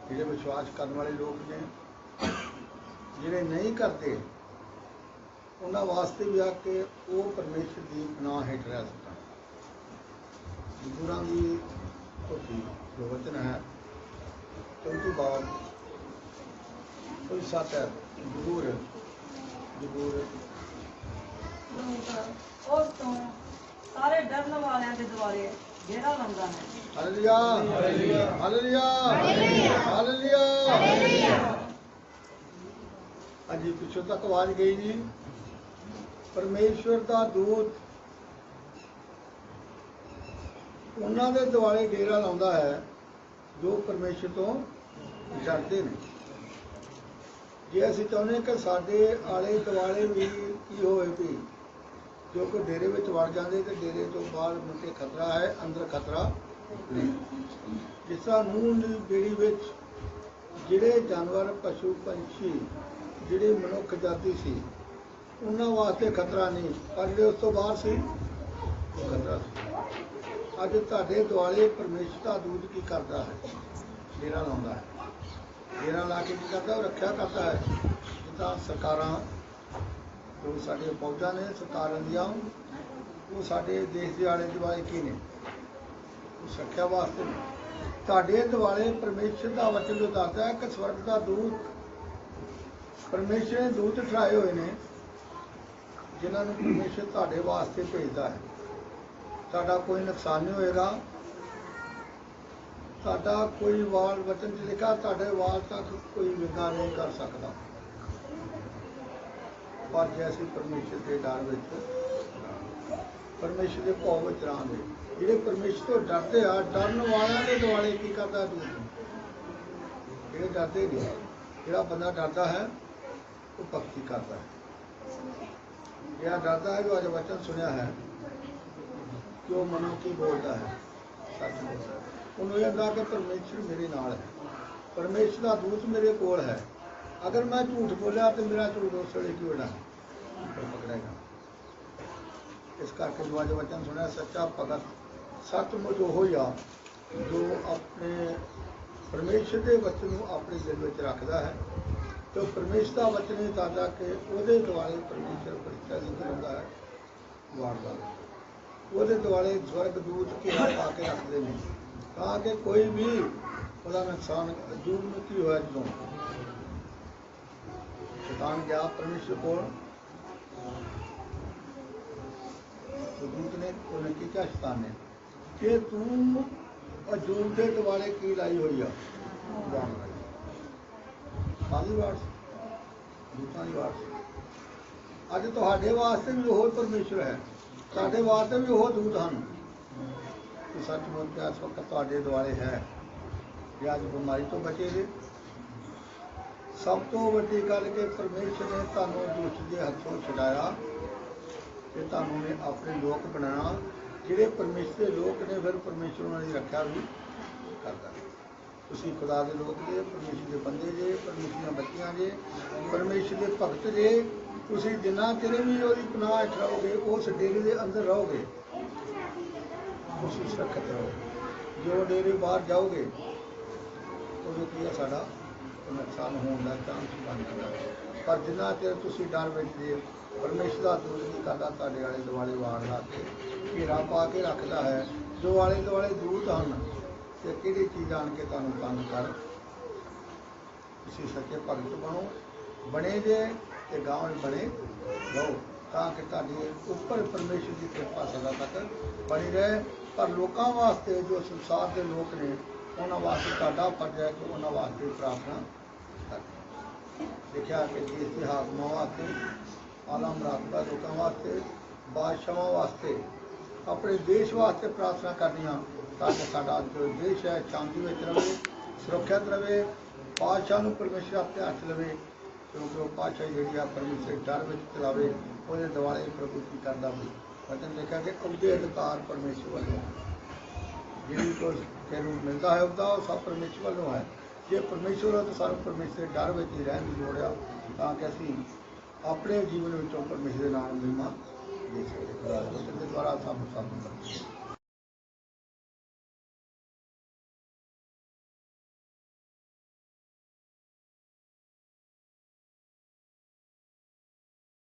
ਜਿਹੜੇ ਵਿਸ਼ਵਾਸ ਕਰਨ ਵਾਲੇ ਲੋਕ ਨੇ, ਜਿਹੜੇ ਨਹੀਂ ਕਰਦੇ, ਉਹਨਾਂ ਵਾਸਤੇ ਵੀ ਆ ਕਿ ਉਹ ਪਰਮੇਸ਼ਰ ਦੀ ਪਨਾਹ ਹੇਠ ਰਹਿ ਸਕਣ। ਜ਼ਬੂਰਾਂ ਦੀ ਪੋਥੀ ਜੋ ਵਚਨ ਹੈ, ਕਿਉਂਕਿ ਬਾਬ ਕੋਈ 7 ਹੈ। ਜ਼ਬੂਰ ਉਸ ਤੋਂ ਸਾਰੇ ਡਰਨ ਵਾਲਿਆਂ ਦੇ ਦੁਆਲੇ ਡੇਰਾ ਲਾਉਂਦਾ ਹੈ। Hallelujah hallelujah hallelujah. ਹਾਂਜੀ, ਪਿੱਛੋਂ ਤੱਕ ਆਵਾਜ਼ ਗਈ ਜੀ। ਪਰਮੇਸ਼ਵਰ ਦਾ ਦੂਤ ਉਹਨਾਂ ਦੇ ਦੁਆਲੇ ਡੇਰਾ ਲਾਉਂਦਾ ਹੈ ਜੋ ਪਰਮੇਸ਼ਰ ਤੋਂ ਡਰਦੇ ਨੇ। ਜੇ ਅਸੀਂ ਚਾਹੁੰਦੇ ਕਿ ਸਾਡੇ ਆਲੇ ਦੁਆਲੇ ਵੀ ਕੀ ਹੋਵੇ ਵੀ ਜੋ ਕੋਈ ਡੇਰੇ ਵਿੱਚ ਵੜ ਜਾਂਦੇ ਤੇ ਡੇਰੇ ਤੋਂ ਬਾਹਰ ਮੁੜ ਕੇ ਖਤਰਾ ਹੈ, ਅੰਦਰ ਖਤਰਾ ਨਹੀਂ। ਜਿਸ ਤਰ੍ਹਾਂ ਨੂਹ ਦੀ ਬੇੜੀ ਵਿੱਚ ਜਿਹੜੇ ਜਾਨਵਰ, ਪਸ਼ੂ, ਪੰਛੀ, ਜਿਹੜੇ ਮਨੁੱਖ ਜਾਤੀ ਸੀ, ਉਹਨਾਂ ਵਾਸਤੇ ਖਤਰਾ ਨਹੀਂ, ਪਰ ਜਿਹੜੇ ਉਸ ਤੋਂ ਬਾਹਰ ਸੀ ਉਹ ਖਤਰਾ ਸੀ। ਅੱਜ ਤੁਹਾਡੇ ਦੁਆਲੇ ਪਰਮੇਸ਼ਰ ਦਾ ਦੂਤ ਕੀ ਕਰਦਾ ਹੈ? ਡੇਰਾ ਲਾਉਂਦਾ ਹੈ। ਡੇਰਾ ਲਾ ਕੇ ਕੀ ਕਰਦਾ? ਉਹ ਰੱਖਿਆ ਕਰਦਾ ਹੈ। ਜਿੱਦਾਂ ਸਰਕਾਰਾਂ, ਜੋ ਸਾਡੀਆਂ ਫੌਜਾਂ ਨੇ ਸਰਕਾਰਾਂ ਦੀਆਂ, ਉਹ ਸਾਡੇ ਦੇਸ਼ ਦੇ ਆਲੇ ਦੁਆਲੇ ਕੀ ਨੇ? ਉਹ ਸੁਰੱਖਿਆ ਵਾਸਤੇ ਨੇ। ਤੁਹਾਡੇ ਦੁਆਲੇ ਪਰਮੇਸ਼ਰ ਦਾ ਵਚਨ ਜੋ ਦੱਸਦਾ ਹੈ ਕਿ ਸਵਰਗ ਦਾ ਦੂਤ, ਪਰਮੇਸ਼ਰ ਨੇ ਦੂਤ ਠਹਿਰਾਏ ਹੋਏ ਨੇ, ਜਿਨ੍ਹਾਂ ਨੂੰ ਪਰਮੇਸ਼ਰ ਤੁਹਾਡੇ ਵਾਸਤੇ ਭੇਜਦਾ ਹੈ। ਤੁਹਾਡਾ ਕੋਈ ਨੁਕਸਾਨ ਨਹੀਂ ਹੋਏਗਾ। ਤੁਹਾਡਾ ਕੋਈ ਵਾਲ, ਵਚਨ 'ਚ ਲਿਖਾ, ਤੁਹਾਡੇ ਵਾਲ ਤੱਕ ਕੋਈ ਵਿਘਨ ਨਹੀਂ ਕਰ ਸਕਦਾ। ਪਰ ਜੇ ਅਸੀਂ ਪਰਮੇਸ਼ਰ ਦੇ ਡਰ ਵਿੱਚ, ਪਰਮੇਸ਼ਰ ਦੇ ਭਾਵ ਵਿੱਚ ਰਹਾਂਗੇ, ਜਿਹੜੇ ਪਰਮੇਸ਼ਰ ਤੋਂ ਡਰਦੇ ਆ, ਡਰਨ ਵਾਲਿਆਂ ਦੇ ਦੁਆਲੇ ਕੀ ਕਰਦਾ? ਦੂਤ। ਜਿਹੜੇ ਡਰਦੇ ਨਹੀਂ, ਜਿਹੜਾ ਬੰਦਾ ਡਰਦਾ ਹੈ ਉਹ ਭਗਤੀ ਕਰਦਾ ਹੈ। ਜਿਹੜਾ ਡਰਦਾ ਹੈ, ਜੋ ਅੱਜ ਵਚਨ ਸੁਣਿਆ ਹੈ ਕਿ ਉਹ ਮਨੋਂ ਕੀ ਬੋਲਦਾ ਹੈ, ਸੱਚ ਬੋਲਦਾ ਹੈ। ਉਹਨੂੰ ਇਹ ਹੁੰਦਾ ਕਿ ਪਰਮੇਸ਼ਰ ਮੇਰੇ ਨਾਲ ਹੈ, ਪਰਮੇਸ਼ਰ ਦਾ ਦੂਤ ਮੇਰੇ ਕੋਲ ਹੈ। ਅਗਰ ਮੈਂ ਝੂਠ ਬੋਲਿਆ ਤਾਂ ਮੇਰਾ ਝੂਠ ਉਸ ਵੇਲੇ ਕੀ ਹੋਣਾ? ਪਕੜੇਗਾ। ਇਸ ਕਰਕੇ ਜੋ ਅੱਜ ਵਚਨ ਸੁਣਿਆ, ਸੱਚਾ ਭਗਤ ਸੱਚਮੁੱਚ ਉਹ ਹੀ ਆ ਜੋ ਆਪਣੇ ਪਰਮੇਸ਼ਰ ਦੇ ਵਚਨ ਨੂੰ ਆਪਣੇ ਦਿਲ ਵਿੱਚ ਰੱਖਦਾ ਹੈ, ਤੇ ਉਹ ਪਰਮੇਸ਼ਰ ਦਾ ਵਚਨ ਹੀ ਦੱਸਦਾ ਕਿ ਉਹਦੇ ਦੁਆਲੇ ਪਰਮੇਸ਼ਰ ਪ੍ਰੀਖਿਆ ਦਿੰਦਾ ਹੈ, ਵਾਰਦਾ ਹੈ। ਉਹਦੇ ਦੁਆਲੇ ਸਵਰਗ ਦੂਤ ਘੇਰਾ ਪਾ ਕੇ ਰੱਖਦੇ ਨੇ, ਤਾਂ ਕਿ ਕੋਈ ਵੀ ਉਹਦਾ ਨੁਕਸਾਨ। ਅਯੂਬ ਨੂੰ ਕੀ ਹੋਇਆ? ਜਦੋਂ ਸ਼ੈਤਾਨ ਗਿਆ ਪਰਮੇਸ਼ਰ ਕੋਲ, ਦੂਤ ਨੇ ਉਹਨੇ ਕੀ ਕਿਹਾ ਸ਼ੈਤਾਨ ਨੇ ਕਿ ਤੂੰ ਅਯੂਬ ਦੇ ਦੁਆਲੇ ਕੀ ਲਾਈ ਹੋਈ ਆ? ਕਾਹਦੀ ਵਾਰ ਦੂਤਾਂ ਦੀ ਵਾਰ। ਅੱਜ ਤੁਹਾਡੇ ਵਾਸਤੇ ਵੀ ਉਹ ਪਰਮੇਸ਼ਰ ਹੈ ਤੁਹਾਡੇ ਵਾਸਤੇ ਵੀ ਉਹ ਦੂਤ ਹਨ ਕਿ ਸੱਚਮੁੱਚ ਇਸ ਵਕਤ ਤੁਹਾਡੇ ਦੁਆਲੇ ਹੈ ਕਿ ਅੱਜ ਬਿਮਾਰੀ ਤੋਂ ਬਚੇ ਜੇ। ਸਭ ਤੋਂ ਵੱਡੀ ਗੱਲ ਕਿ ਪਰਮੇਸ਼ਰ ਨੇ ਤੁਹਾਨੂੰ ਦੁਸ਼ਟ ਦੇ ਹੱਥੋਂ ਛੁਡਾਇਆ ਤੇ ਤੁਹਾਨੂੰ ਨੇ ਆਪਣੇ ਲੋਕ ਬਣਾਇਆ। ਜਿਹੜੇ ਪਰਮੇਸ਼ਰ ਦੇ ਲੋਕ ਨੇ ਫਿਰ ਪਰਮੇਸ਼ਰ ਉਹਨਾਂ ਦੀ ਰੱਖਿਆ ਵੀ ਕਰਦਾ। ਤੁਸੀਂ ਖੁਦਾ ਦੇ ਲੋਕ ਜੇ, ਪਰਮੇਸ਼ਰ ਦੇ ਬੰਦੇ ਜੇ, ਪਰਮੇਸ਼ਰ ਦੀਆਂ ਬੱਚੀਆਂ ਜੇ, ਪਰਮੇਸ਼ਰ ਦੇ ਭਗਤ ਜੇ। ਤੁਸੀਂ ਜਿੰਨਾ ਚਿਰ ਵੀ ਉਹਦੀ ਪਨਾਹ ਹੇਠ ਰਹੋਗੇ, ਉਸ ਡੇਰੇ ਦੇ ਅੰਦਰ ਰਹੋਗੇ, ਤੁਸੀਂ ਸੁਰੱਖਿਅਤ ਰਹੋਗੇ। ਜੋ ਡੇਰੇ ਬਾਹਰ ਜਾਓਗੇ ਉਦੋਂ ਕੀ ਹੈ, ਸਾਡਾ ਨੁਕਸਾਨ ਹੋਣ ਦਾ ਚਾਂਸ ਬਣ ਜਾਂਦਾ। ਪਰ ਜਿੰਨਾ ਚਿਰ ਤੁਸੀਂ ਡਰ ਵਿੱਚ ਜੇ, ਪਰਮੇਸ਼ਰ ਦਾ ਦੂਤ ਕੀ ਕਰਦਾ, ਤੁਹਾਡੇ ਆਲੇ ਦੁਆਲੇ ਵਾੜ ਲਾ ਕੇ ਘੇਰਾ ਪਾ ਕੇ ਰੱਖਦਾ ਹੈ। ਜੋ ਆਲੇ ਦੁਆਲੇ ਦੂਤ ਹਨ ਤੇ ਕਿਹੜੀ ਚੀਜ਼ ਆਣ ਕੇ ਤੁਹਾਨੂੰ ਤੰਗ ਕਰ। ਤੁਸੀਂ ਸੱਚੇ ਭਗਤ ਬਣੋ, ਬਣੇ ਜੇ ਤੇ ਗਾਂਵ ਬਣੇ ਰਹੋ, ਤਾਂ ਕਿ ਤੁਹਾਡੇ ਉੱਪਰ ਪਰਮੇਸ਼ਰ ਦੀ ਕਿਰਪਾ ਸਦਾ ਤੱਕ ਬਣੀ ਰਹੇ। ਪਰ ਲੋਕਾਂ ਵਾਸਤੇ, ਜੋ ਸੰਸਾਰ ਦੇ ਲੋਕ ਨੇ, ਉਹਨਾਂ ਵਾਸਤੇ ਤੁਹਾਡਾ ਫਰਜ਼ ਹੈ ਕਿ ਉਹਨਾਂ ਵਾਸਤੇ ਪ੍ਰਾਰਥਨਾ ਕਰਨੀ। ਦੇਖਿਆ ਕਿ ਦੇਸ਼ ਦੇ ਹਾਕਮਾਂ ਵਾਸਤੇ, ਆਲਾ ਮਰਾਤਬਾ ਲੋਕਾਂ ਵਾਸਤੇ, ਬਾਦਸ਼ਾਹਾਂ ਵਾਸਤੇ, ਆਪਣੇ ਦੇਸ਼ ਵਾਸਤੇ ਪ੍ਰਾਰਥਨਾ ਕਰਨੀਆਂ, ਤਾਂ ਕਿ ਸਾਡਾ ਜੋ ਦੇਸ਼ ਹੈ ਸ਼ਾਂਤੀ ਵਿੱਚ ਰਹੇ, ਸੁਰੱਖਿਅਤ ਰਹੇ, ਬਾਦਸ਼ਾਹ ਨੂੰ ਪਰਮੇਸ਼ਰ ਆਪਣੇ ਹੱਥ ਲਵੇ, ਕਿਉਂਕਿ ਉਹ ਬਾਦਸ਼ਾਹ ਜਿਹੜੀ ਆ ਪਰਮੇਸ਼ਰ ਡਰ ਵਿੱਚ ਚਲਾਵੇ। ਉਹਦੇ ਦੁਆਲੇ ਪ੍ਰਭੂ ਕੀ ਕਰਦਾ ਵੀ ਵਚਨ ਲਿਖਿਆ ਕਿ ਉਹਦੇ ਅਧਿਕਾਰ ਪਰਮੇਸ਼ਰ ਵੱਲੋਂ ਜਿਹੜੀ ਕੁਝ ਤੈਨੂੰ ਮਿਲਦਾ ਹੈ ਉਹਦਾ ਉਹ ਸਭ ਪਰਮੇਸ਼ਰ ਵੱਲੋਂ ਹੈ। ਜੇ ਪਰਮੇਸ਼ਰ ਹੈ ਤਾਂ ਸਾਨੂੰ ਪਰਮੇਸ਼ਰ ਦੇ ਡਰ ਵਿੱਚ ਹੀ ਰਹਿਣ ਦੀ ਲੋੜ ਆ, ਤਾਂ ਕਿ ਅਸੀਂ ਆਪਣੇ ਜੀਵਨ ਵਿੱਚੋਂ ਪਰਮੇਸ਼ਰ ਦੇ ਨਾਮ ਦੀ ਮਹਿਮਾ ਦੇ ਸਕੀਏ। ਖੁਦਾ ਦੇ ਵਚਨ ਦੇ ਦੁਆਰਾ ਸਾਨੂੰ ਸਾਬਤ ਕਰੀਏ।